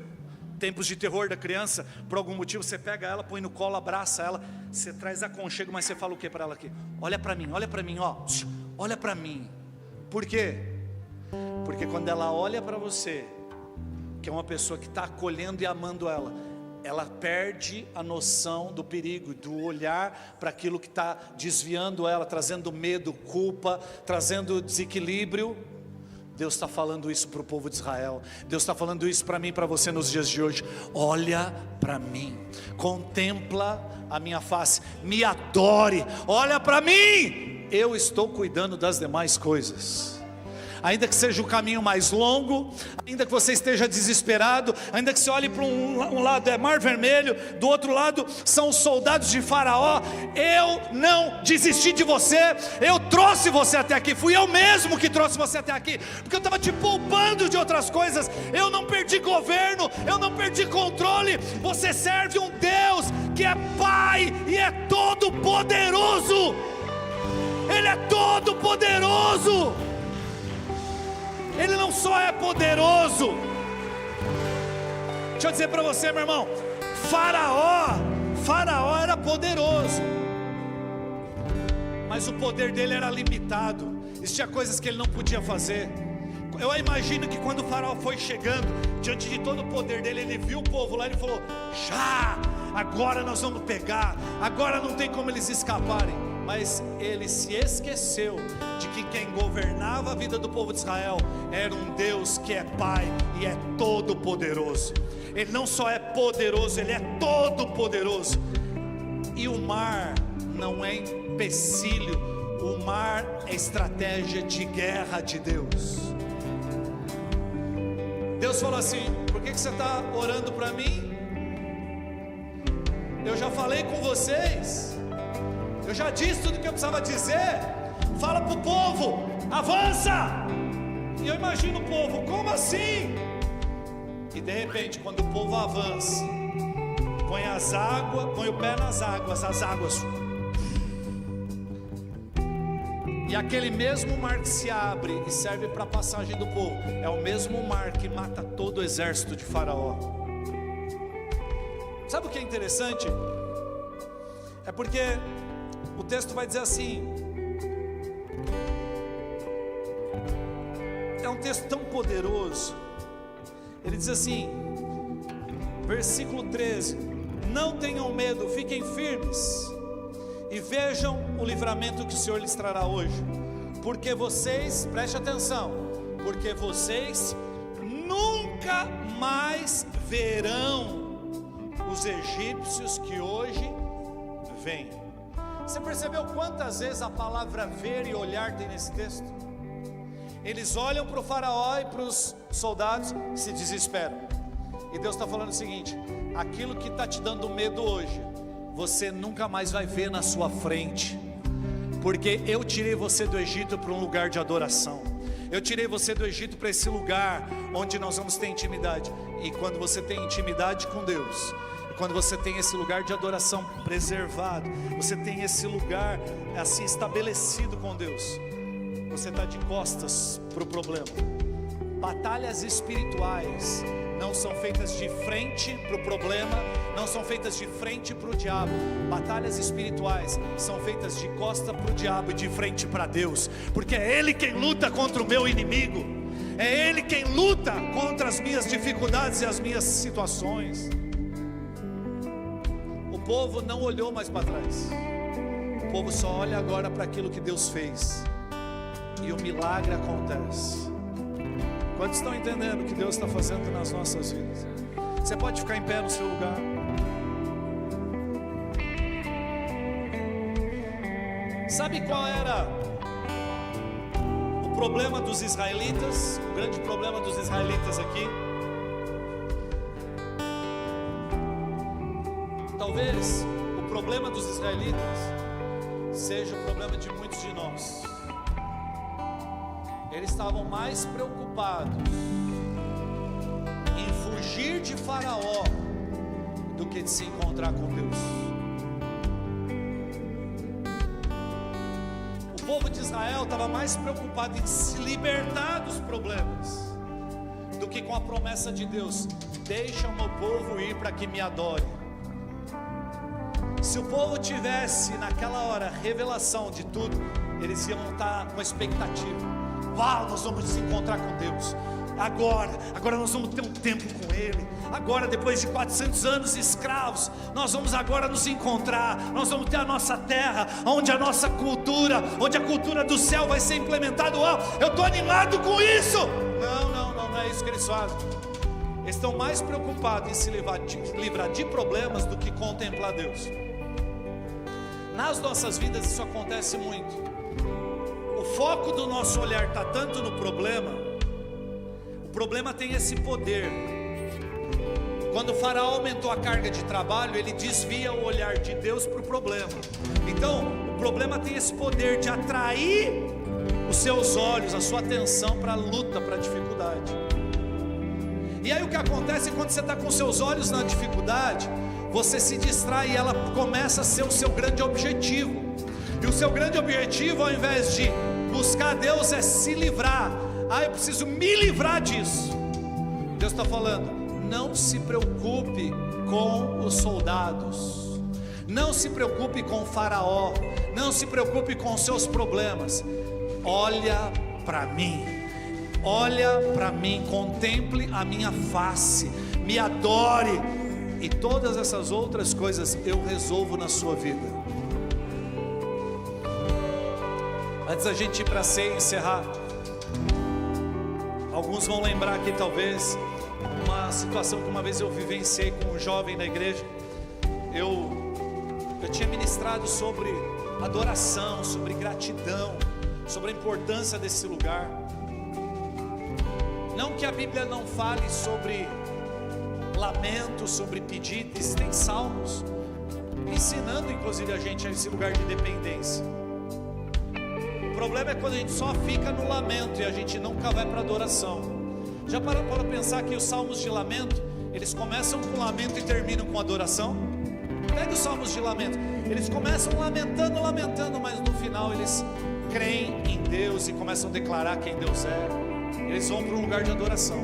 Tempos de terror da criança, por algum motivo você pega ela, põe no colo, abraça ela, você traz aconchego, mas você fala o que para ela aqui? Olha para mim, ó, olha para mim. Por quê? Porque quando ela olha para você, que é uma pessoa que está acolhendo e amando ela, ela perde a noção do perigo, do olhar para aquilo que está desviando ela, trazendo medo, culpa, trazendo desequilíbrio. Deus está falando isso para o povo de Israel. Deus está falando isso para mim e para você nos dias de hoje. Olha para mim, contempla a minha face, me adore, olha para mim, eu estou cuidando das demais coisas. Ainda que seja o caminho mais longo, ainda que você esteja desesperado, ainda que você olhe para um lado é mar vermelho, do outro lado são os soldados de Faraó, eu não desisti de você, eu trouxe você até aqui, fui eu mesmo que trouxe você até aqui, porque eu estava te poupando de outras coisas, eu não perdi governo, eu não perdi controle, você serve um Deus que é Pai e é todo poderoso, Ele é todo poderoso. Ele não só é poderoso, deixa eu dizer para você, meu irmão, Faraó era poderoso, mas o poder dele era limitado, existia coisas que ele não podia fazer. Eu imagino que quando o Faraó foi chegando, diante de todo o poder dele, ele viu o povo lá, ele falou, agora nós vamos pegar, agora não tem como eles escaparem. Mas ele se esqueceu de que quem governava a vida do povo de Israel era um Deus que é Pai e é todo poderoso. Ele não só é poderoso, Ele é todo poderoso. E o mar não é empecilho, o mar é estratégia de guerra de Deus. Deus falou assim, por que você está orando para mim? Eu já falei com vocês, eu já disse tudo o que eu precisava dizer. Fala para o povo, avança. E eu imagino o povo, como assim? E de repente, quando o povo avança, põe o pé nas águas, as águas, e aquele mesmo mar que se abre e serve para a passagem do povo, é o mesmo mar que mata todo o exército de Faraó. Sabe o que é interessante? É porque o texto vai dizer assim, é um texto tão poderoso, ele diz assim, versículo 13, não tenham medo, fiquem firmes, e vejam o livramento que o Senhor lhes trará hoje, porque vocês, preste atenção, porque vocês nunca mais verão os egípcios que hoje vêm. Você percebeu quantas vezes a palavra ver e olhar tem nesse texto? Eles olham para o Faraó e para os soldados, se desesperam. E Deus está falando o seguinte, aquilo que está te dando medo hoje, você nunca mais vai ver na sua frente, porque eu tirei você do Egito para um lugar de adoração. Eu tirei você do Egito para esse lugar onde nós vamos ter intimidade. E quando você tem intimidade com Deus, quando você tem esse lugar de adoração preservado, você tem esse lugar assim estabelecido com Deus, você está de costas para o problema. Batalhas espirituais não são feitas de frente para o problema, não são feitas de frente para o diabo. Batalhas espirituais são feitas de costa para o diabo e de frente para Deus, porque é Ele quem luta contra o meu inimigo, é Ele quem luta contra as minhas dificuldades e as minhas situações. O povo não olhou mais para trás, o povo só olha agora para aquilo que Deus fez, e o milagre acontece. Quantos estão entendendo o que Deus está fazendo nas nossas vidas? Você pode ficar em pé no seu lugar. Sabe qual era o problema dos israelitas? O grande problema dos israelitas aqui? Talvez o problema dos israelitas seja o problema de muitos de nós. eles estavam mais preocupados em fugir de Faraó do que de se encontrar com Deus. O povo de Israel estava mais preocupado em se libertar dos problemas do que com a promessa de Deus: deixa o meu povo ir para que me adore. Se o povo tivesse naquela hora revelação de tudo, eles iam estar com expectativa: uau, nós vamos nos encontrar com Deus, agora nós vamos ter um tempo com Ele, agora depois de 400 anos escravos, nós vamos agora nos encontrar, nós vamos ter a nossa terra, onde a nossa cultura, onde a cultura do céu vai ser implementada. Uau, eu estou animado com isso. Não é isso que eles fazem. Eles estão mais preocupados em se livrar de problemas do que contemplar Deus. Nas nossas vidas isso acontece muito. O foco do nosso olhar está tanto no problema. O problema tem esse poder. Quando o faraó aumentou a carga de trabalho, ele desvia o olhar de Deus para o problema. Então o problema tem esse poder de atrair os seus olhos, a sua atenção para a luta, para a dificuldade. E aí o que acontece é quando você está com seus olhos na dificuldade, você se distrai e ela começa a ser o seu grande objetivo. E o seu grande objetivo, ao invés de buscar Deus, é se livrar. Eu preciso me livrar disso. Deus está falando: não se preocupe com os soldados, não se preocupe com o faraó, não se preocupe com os seus problemas. Olha para mim, contemple a minha face, me adore, e todas essas outras coisas eu resolvo na sua vida. Antes da gente ir para a ceia e encerrar, alguns vão lembrar aqui talvez uma situação que uma vez eu vivenciei com um jovem na igreja. Eu tinha ministrado sobre adoração, sobre gratidão, sobre a importância desse lugar. Não que a Bíblia não fale sobre lamento, sobre pedido. Existem salmos ensinando inclusive a gente a esse lugar de dependência. O problema é quando a gente só fica no lamento e a gente nunca vai para a adoração. Já parou para pensar que os salmos de lamento, eles começam com lamento e terminam com adoração? Pega os salmos de lamento, eles começam lamentando, mas no final eles creem em Deus e começam a declarar quem Deus é. Eles vão para um lugar de adoração.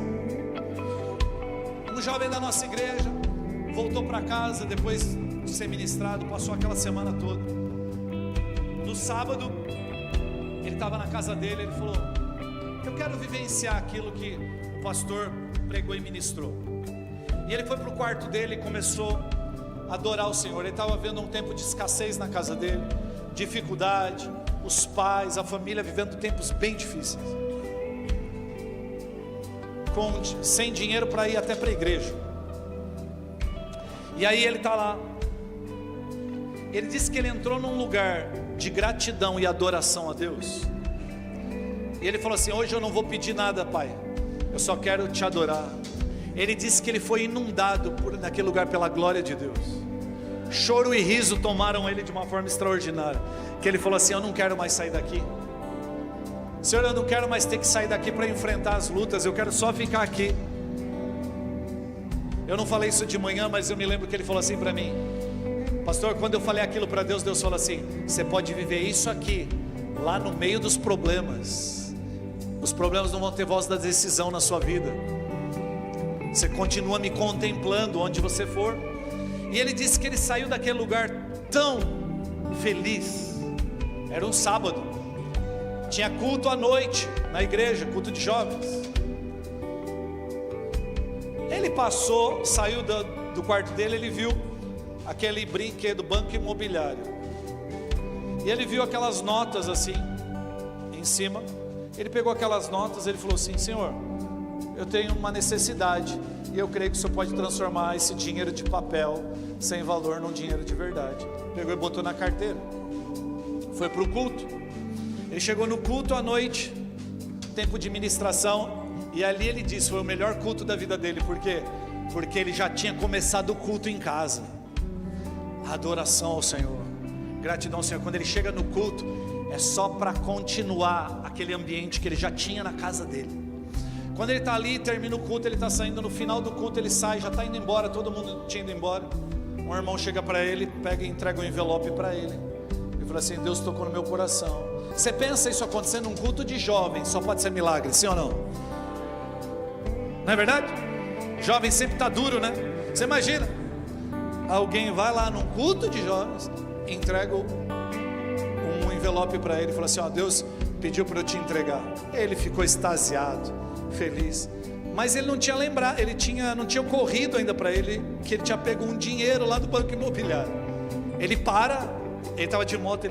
Um jovem da nossa igreja voltou para casa depois de ser ministrado, passou aquela semana toda. No sábado ele estava na casa dele, ele falou: eu quero vivenciar aquilo que o pastor pregou e ministrou. E ele foi para o quarto dele e começou a adorar o Senhor. Ele estava vendo um tempo de escassez na casa dele, dificuldade, os pais, a família vivendo tempos bem difíceis, sem dinheiro para ir até para a igreja. E aí ele está lá. Ele disse que ele entrou num lugar de gratidão e adoração a Deus. E ele falou assim: hoje eu não vou pedir nada, Pai, eu só quero te adorar. Ele disse que ele foi inundado naquele lugar pela glória de Deus. Choro e riso tomaram ele de uma forma extraordinária. Que ele falou assim: eu não quero mais sair daqui, Senhor, eu não quero mais ter que sair daqui para enfrentar as lutas, eu quero só ficar aqui. Eu não falei isso de manhã, mas eu me lembro que ele falou assim para mim: pastor, quando eu falei aquilo para Deus, Deus falou assim: você pode viver isso aqui, lá no meio dos problemas. Os problemas não vão ter voz da decisão na sua vida. Você continua me contemplando onde você for. E ele disse que ele saiu daquele lugar tão feliz. Era um sábado, tinha culto à noite na igreja, culto de jovens. Ele passou, saiu do quarto dele, ele viu aquele brinquedo, banco imobiliário. E ele viu aquelas notas assim, em cima. Ele pegou aquelas notas, ele falou assim: Senhor, eu tenho uma necessidade, e eu creio que o Senhor pode transformar esse dinheiro de papel, sem valor, num dinheiro de verdade. Pegou e botou na carteira. Foi para o culto. Ele chegou no culto à noite, tempo de ministração, e ali ele disse, foi o melhor culto da vida dele. Por quê? Porque ele já tinha começado o culto em casa. Adoração ao Senhor, gratidão ao Senhor. Quando ele chega no culto, é só para continuar aquele ambiente que ele já tinha na casa dele. Quando ele está ali, termina o culto, ele está saindo, no final do culto ele sai, já está indo embora, todo mundo tinha ido embora. Um irmão chega para ele, pega e entrega um envelope para ele. Ele fala assim: Deus tocou no meu coração. Você pensa isso acontecendo num culto de jovens, só pode ser milagre, sim ou não? Não é verdade? Jovem sempre está duro, né? Você imagina, alguém vai lá num culto de jovens, entrega um envelope para ele e fala assim: ó, Deus pediu para eu te entregar. Ele ficou extasiado, feliz, mas ele não tinha lembrado, não tinha ocorrido ainda para ele que ele tinha pego um dinheiro lá do banco imobiliário. Ele estava de moto,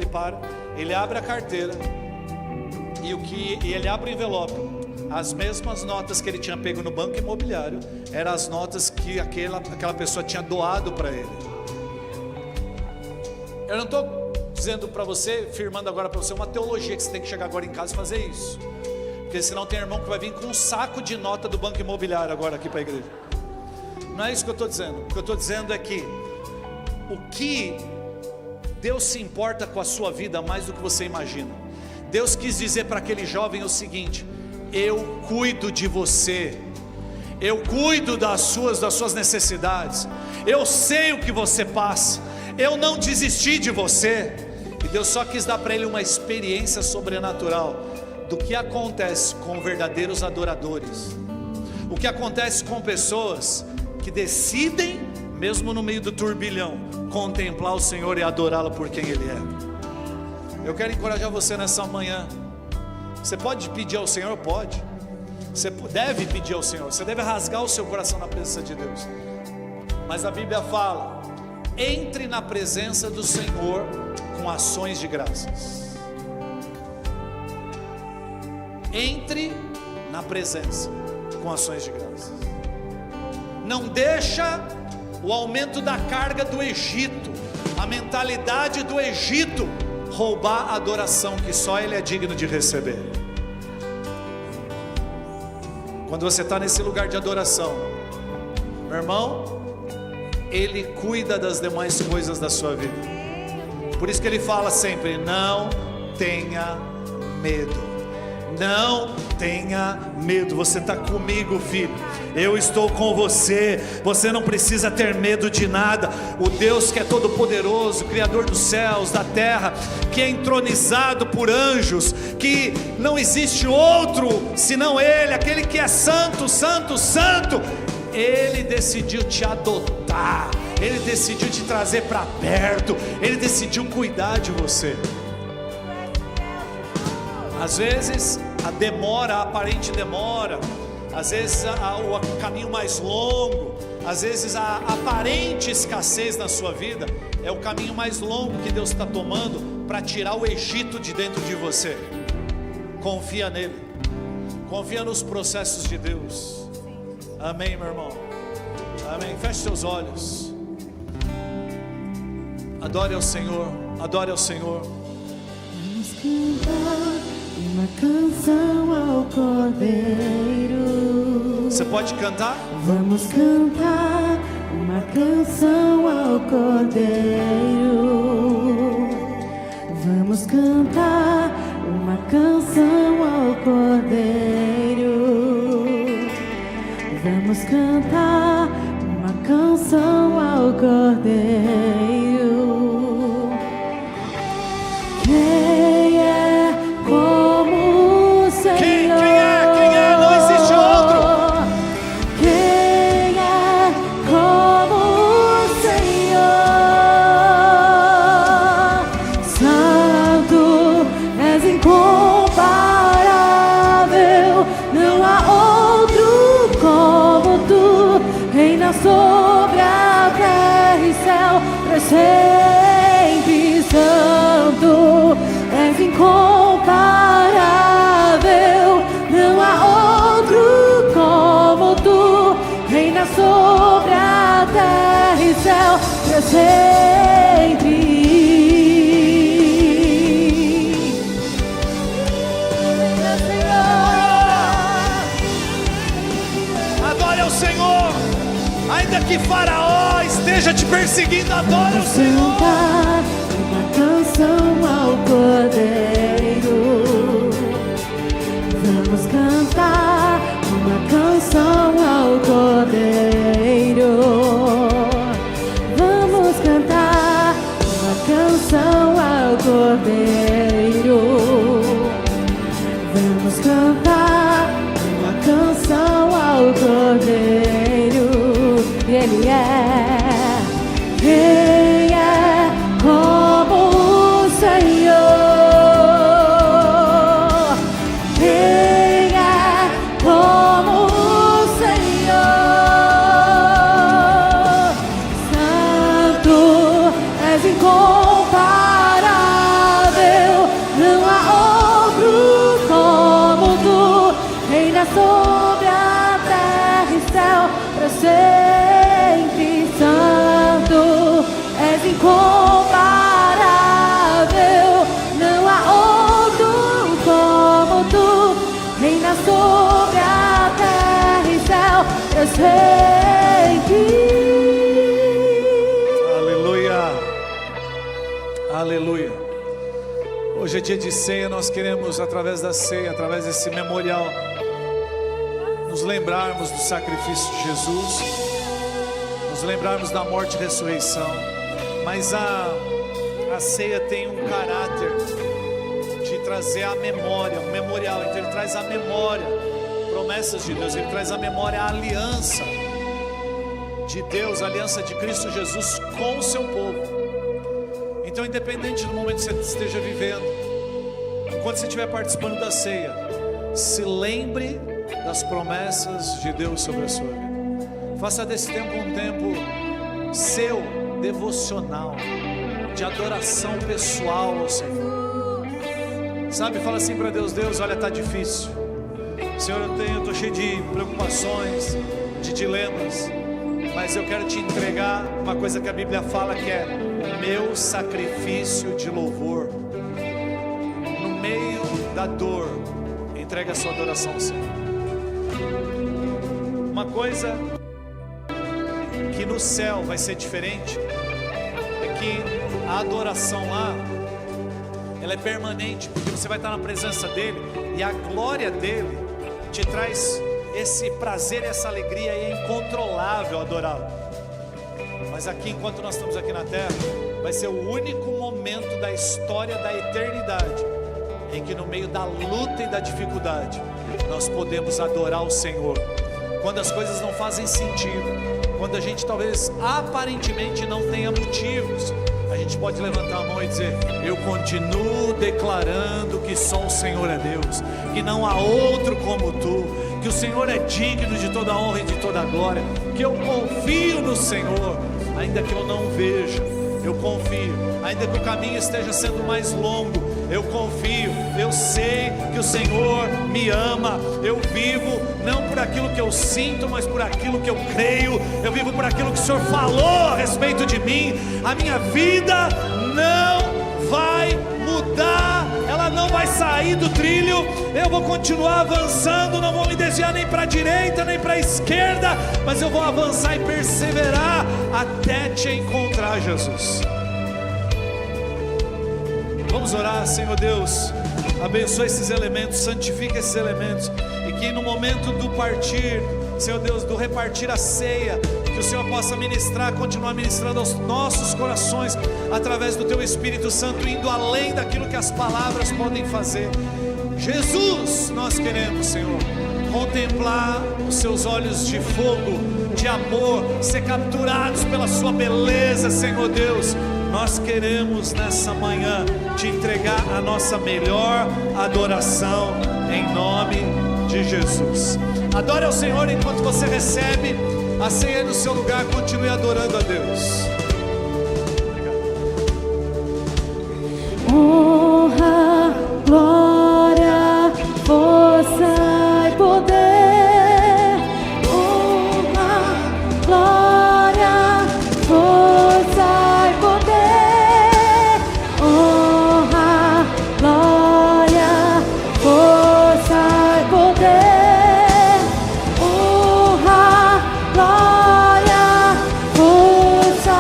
ele abre a carteira e ele abre o envelope. As mesmas notas que ele tinha pego no banco imobiliário eram as notas que aquela pessoa tinha doado para ele. Eu não estou dizendo para você, firmando agora para você uma teologia que você tem que chegar agora em casa e fazer isso, porque senão tem irmão que vai vir com um saco de nota do banco imobiliário agora aqui para a igreja. Não é isso que eu estou dizendo. O que eu estou dizendo é que o que Deus se importa com a sua vida mais do que você imagina. Deus quis dizer para aquele jovem o seguinte: eu cuido de você, eu cuido das suas necessidades, eu sei o que você passa, eu não desisti de você. E Deus só quis dar para ele uma experiência sobrenatural do que acontece com verdadeiros adoradores, o que acontece com pessoas que decidem, mesmo no meio do turbilhão, contemplar o Senhor e adorá-lo por quem Ele é. Eu quero encorajar você nessa manhã. Você pode pedir ao Senhor? Pode. Você deve pedir ao Senhor, você deve rasgar o seu coração na presença de Deus. Mas a Bíblia fala: entre na presença do Senhor com ações de graças. Entre na presença com ações de graças. Não deixa o aumento da carga do Egito, a mentalidade do Egito, roubar a adoração que só Ele é digno de receber. Quando você está nesse lugar de adoração, meu irmão, Ele cuida das demais coisas da sua vida. Por isso que Ele fala sempre: não tenha medo. Não tenha medo. Você está comigo, filho. Eu estou com você. Você não precisa ter medo de nada. O Deus que é todo poderoso, Criador dos céus, da terra, que é entronizado por anjos, que não existe outro senão Ele, aquele que é santo, santo, santo. Ele decidiu te adotar, Ele decidiu te trazer para perto, Ele decidiu cuidar de você. Às vezes a demora, a aparente demora, às vezes o caminho mais longo, às vezes a aparente escassez na sua vida é o caminho mais longo que Deus está tomando para tirar o Egito de dentro de você. Confia nele, confia nos processos de Deus. Amém, meu irmão? Amém. Feche seus olhos, adore ao Senhor, adore ao Senhor. Vamos cantar uma canção ao Cordeiro. Você pode cantar? Vamos cantar uma canção ao Cordeiro. Vamos cantar uma canção ao Cordeiro. Vamos cantar uma canção ao Cordeiro. Quem é como o Senhor? Quem é? Não existe outro. Quem é como o Senhor? Santo, és incomparável, não há outro como tu. Reina sobre a terra e céu, para sempre. Santo, és incomparável, não há outro como tu. Reina sobre a terra e céu, para sempre. Adore ao Senhor, ainda que Faraó esteja esteja te perseguindo, adora o Senhor. Cantar uma canção ao Cordeiro. Vamos cantar uma canção ao Cordeiro. Vamos cantar uma canção ao Cordeiro. Vamos cantar uma canção ao Cordeiro. Ele Quem é como o Senhor? Quem é como o Senhor? Santo, és incomparável, não há outro como tu. Reina sobre a terra e céu para sempre. Santo, és incomparável, não há outro como tu. Reina sobre a terra e céu para sempre. Aleluia, aleluia. Hoje é dia de ceia, nós queremos através da ceia, através desse memorial, nos lembrarmos do sacrifício de Jesus, nos lembrarmos da morte e ressurreição. Mas a ceia tem um caráter de trazer a memória, um memorial. Então ele traz a memória, promessas de Deus, ele traz a memória, a aliança de Deus, a aliança de Cristo Jesus com o seu povo. Então, independente do momento que você esteja vivendo, enquanto você estiver participando da ceia, se lembre das promessas de Deus sobre a sua vida. Faça desse tempo um tempo seu, devocional, de adoração pessoal ao Senhor. Sabe, fala assim para Deus: Deus, olha, está difícil, Senhor, eu estou cheio de preocupações, de dilemas, mas eu quero te entregar uma coisa que a Bíblia fala, que é meu sacrifício de louvor. No meio da dor, entregue a sua adoração ao Senhor. Uma coisa que no céu vai ser diferente é que a adoração lá, ela é permanente, porque você vai estar na presença dele e a glória dele te traz esse prazer, essa alegria, e é incontrolável adorá-lo. Mas aqui, enquanto nós estamos aqui na terra, vai ser o único momento da história da eternidade em que no meio da luta e da dificuldade nós podemos adorar o Senhor. Quando as coisas não fazem sentido, quando a gente talvez aparentemente não tenha motivos, a gente pode levantar a mão e dizer: eu continuo declarando que só o Senhor é Deus, que não há outro como tu, que o Senhor é digno de toda a honra e de toda a glória, que eu confio no Senhor, ainda que eu não veja, eu confio, ainda que o caminho esteja sendo mais longo, eu confio, eu sei que o Senhor me ama. Eu vivo não por aquilo que eu sinto, mas por aquilo que eu creio. Eu vivo por aquilo que o Senhor falou a respeito de mim. A minha vida não vai mudar, ela não vai sair do trilho. Eu vou continuar avançando, não vou me desviar nem para a direita nem para a esquerda, mas eu vou avançar e perseverar até te encontrar, Jesus. Vamos orar. Senhor Deus, abençoa esses elementos, santifica esses elementos, e que no momento do partir, Senhor Deus, do repartir a ceia, que o Senhor possa ministrar, continuar ministrando aos nossos corações, através do Teu Espírito Santo, indo além daquilo que as palavras podem fazer. Jesus, nós queremos, Senhor, contemplar os Seus olhos de fogo, de amor, ser capturados pela Sua beleza, Senhor Deus. Nós queremos nessa manhã te entregar a nossa melhor adoração, em nome de Jesus. Adore ao Senhor enquanto você recebe a ceia no seu lugar. Continue adorando a Deus. Honra, glória, força e poder. Honra, glória, força e poder. Honra, glória, força e poder. Honra, glória, força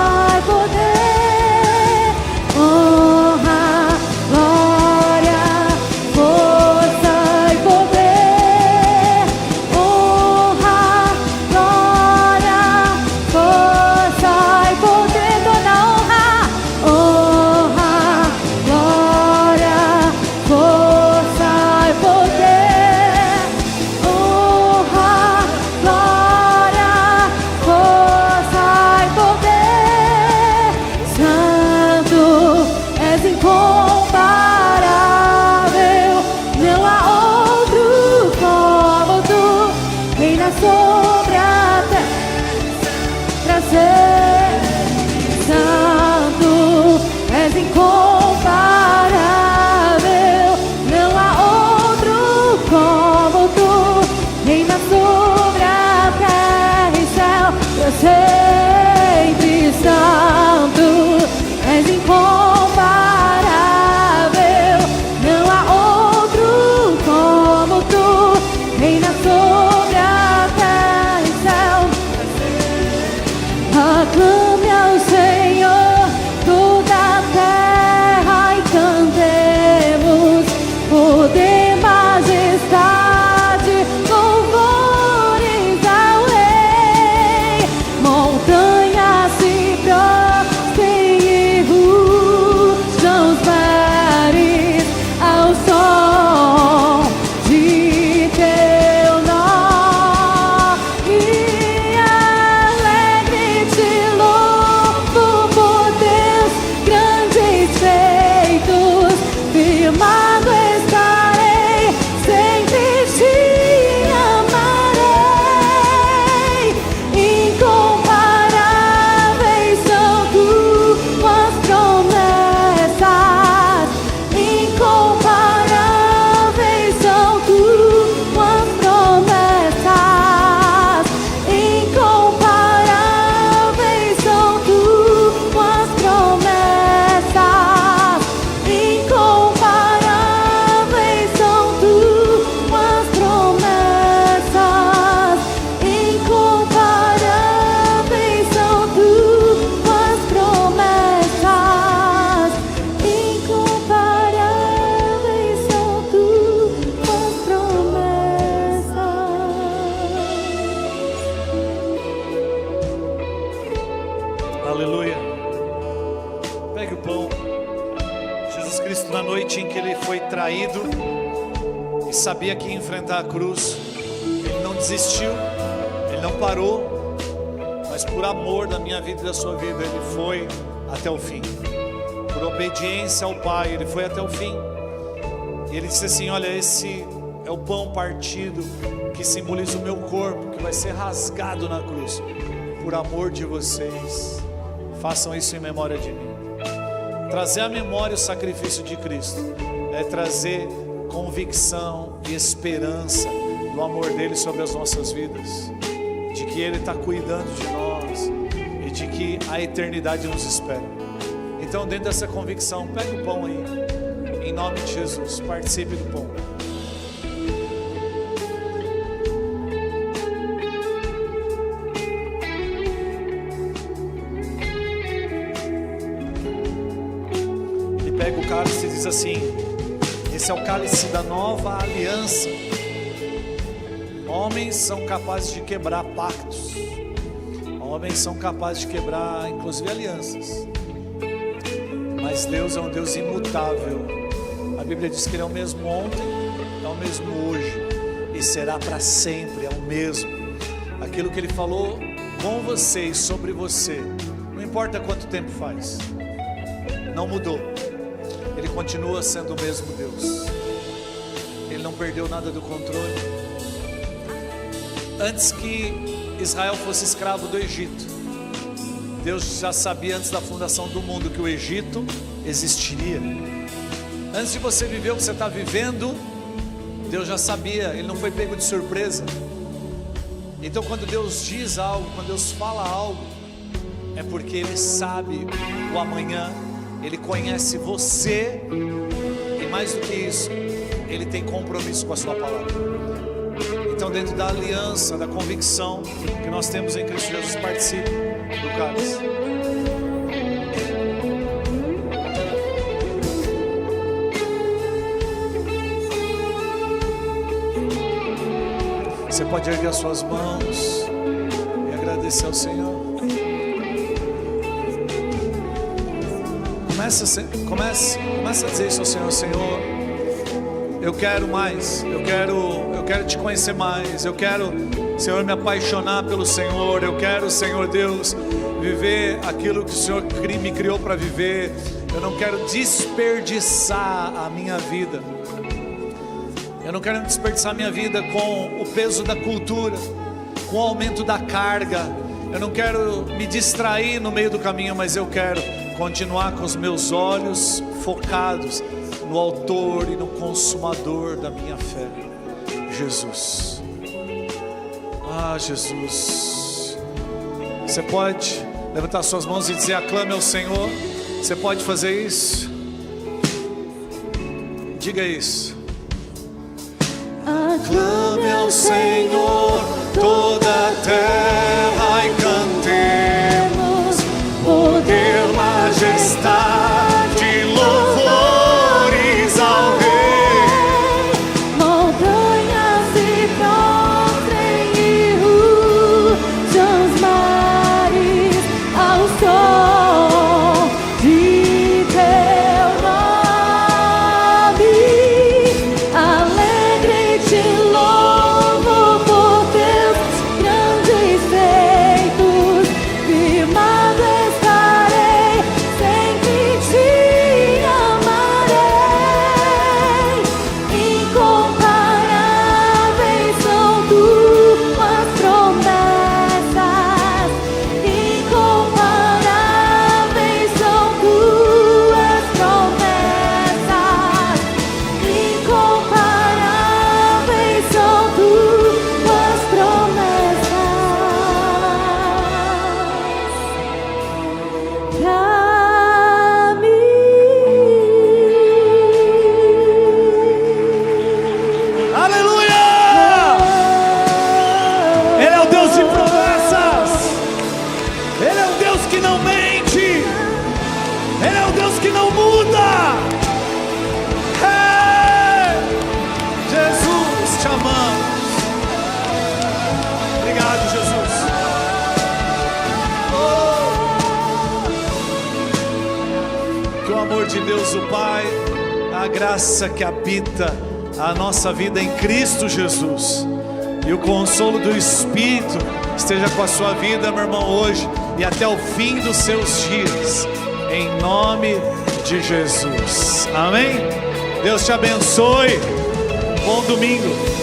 Pegue o pão. Jesus Cristo, na noite em que Ele foi traído e sabia que ia enfrentar a cruz, Ele não desistiu, Ele não parou, mas por amor da minha vida e da sua vida, Ele foi até o fim. Por obediência ao Pai, Ele foi até o fim. E Ele disse assim: olha, esse é o pão partido que simboliza o meu corpo, que vai ser rasgado na cruz. Por amor de vocês, façam isso em memória de mim. Trazer à memória o sacrifício de Cristo é trazer convicção e esperança do amor dele sobre as nossas vidas, de que Ele está cuidando de nós e de que a eternidade nos espera. Então, dentro dessa convicção, pegue o pão aí, em nome de Jesus, participe do pão. Ele pega o cálice e diz assim: esse é o cálice da nova aliança. Homens são capazes de quebrar pactos, homens são capazes de quebrar inclusive alianças, mas Deus é um Deus imutável. A Bíblia diz que Ele é o mesmo ontem, é o mesmo hoje e será para sempre, é o mesmo. Aquilo que Ele falou com você e sobre você, não importa quanto tempo faz, não mudou. Ele continua sendo o mesmo Deus. Ele não perdeu nada do controle. Antes que Israel fosse escravo do Egito, Deus já sabia antes da fundação do mundo que o Egito existiria. Antes de você viver o que você está vivendo, Deus já sabia, Ele não foi pego de surpresa. Então quando Deus diz algo, quando Deus fala algo, é porque Ele sabe o amanhã, Ele conhece você, e mais do que isso, Ele tem compromisso com a sua palavra. Então, dentro da aliança, da convicção que nós temos em Cristo Jesus, participe do cálice. Você pode erguer as suas mãos e agradecer ao Senhor. Comece a dizer isso ao Senhor: Senhor, eu quero mais, eu quero te conhecer mais, eu quero, Senhor, me apaixonar pelo Senhor, eu quero, Senhor Deus, viver aquilo que o Senhor me criou para viver. Eu não quero desperdiçar a minha vida, eu não quero desperdiçar a minha vida com o peso da cultura, com o aumento da carga. Eu não quero me distrair no meio do caminho, mas eu quero continuar com os meus olhos focados no autor e no consumador da minha fé, Jesus. Ah, Jesus. Você pode levantar suas mãos e dizer: aclame ao Senhor. Você pode fazer isso? Diga isso. Aclame ao Senhor toda a terra e cantemos poder, majestade, louvores ao Rei. Montanhas se prostrem e rujam os mares ao som de teu nome. Alegre te louvo por teus grandes feitos, firmado estarei, sempre te amarei. Incomparáveis são tuas promessas, incomparáveis são tuas promessas, incomparáveis são tuas promessas pra mim. Aleluia! Ele é o Deus de promessas. Ele é o Deus que não mente. Ele é o Deus que não muda. Hey! Jesus, te amamos. Obrigado, Jesus. Oh! de Deus o Pai, a graça que habita a nossa vida em Cristo Jesus e o consolo do Espírito esteja com a sua vida, meu irmão, hoje e até o fim dos seus dias, em nome de Jesus. Amém? Deus te abençoe. Bom domingo.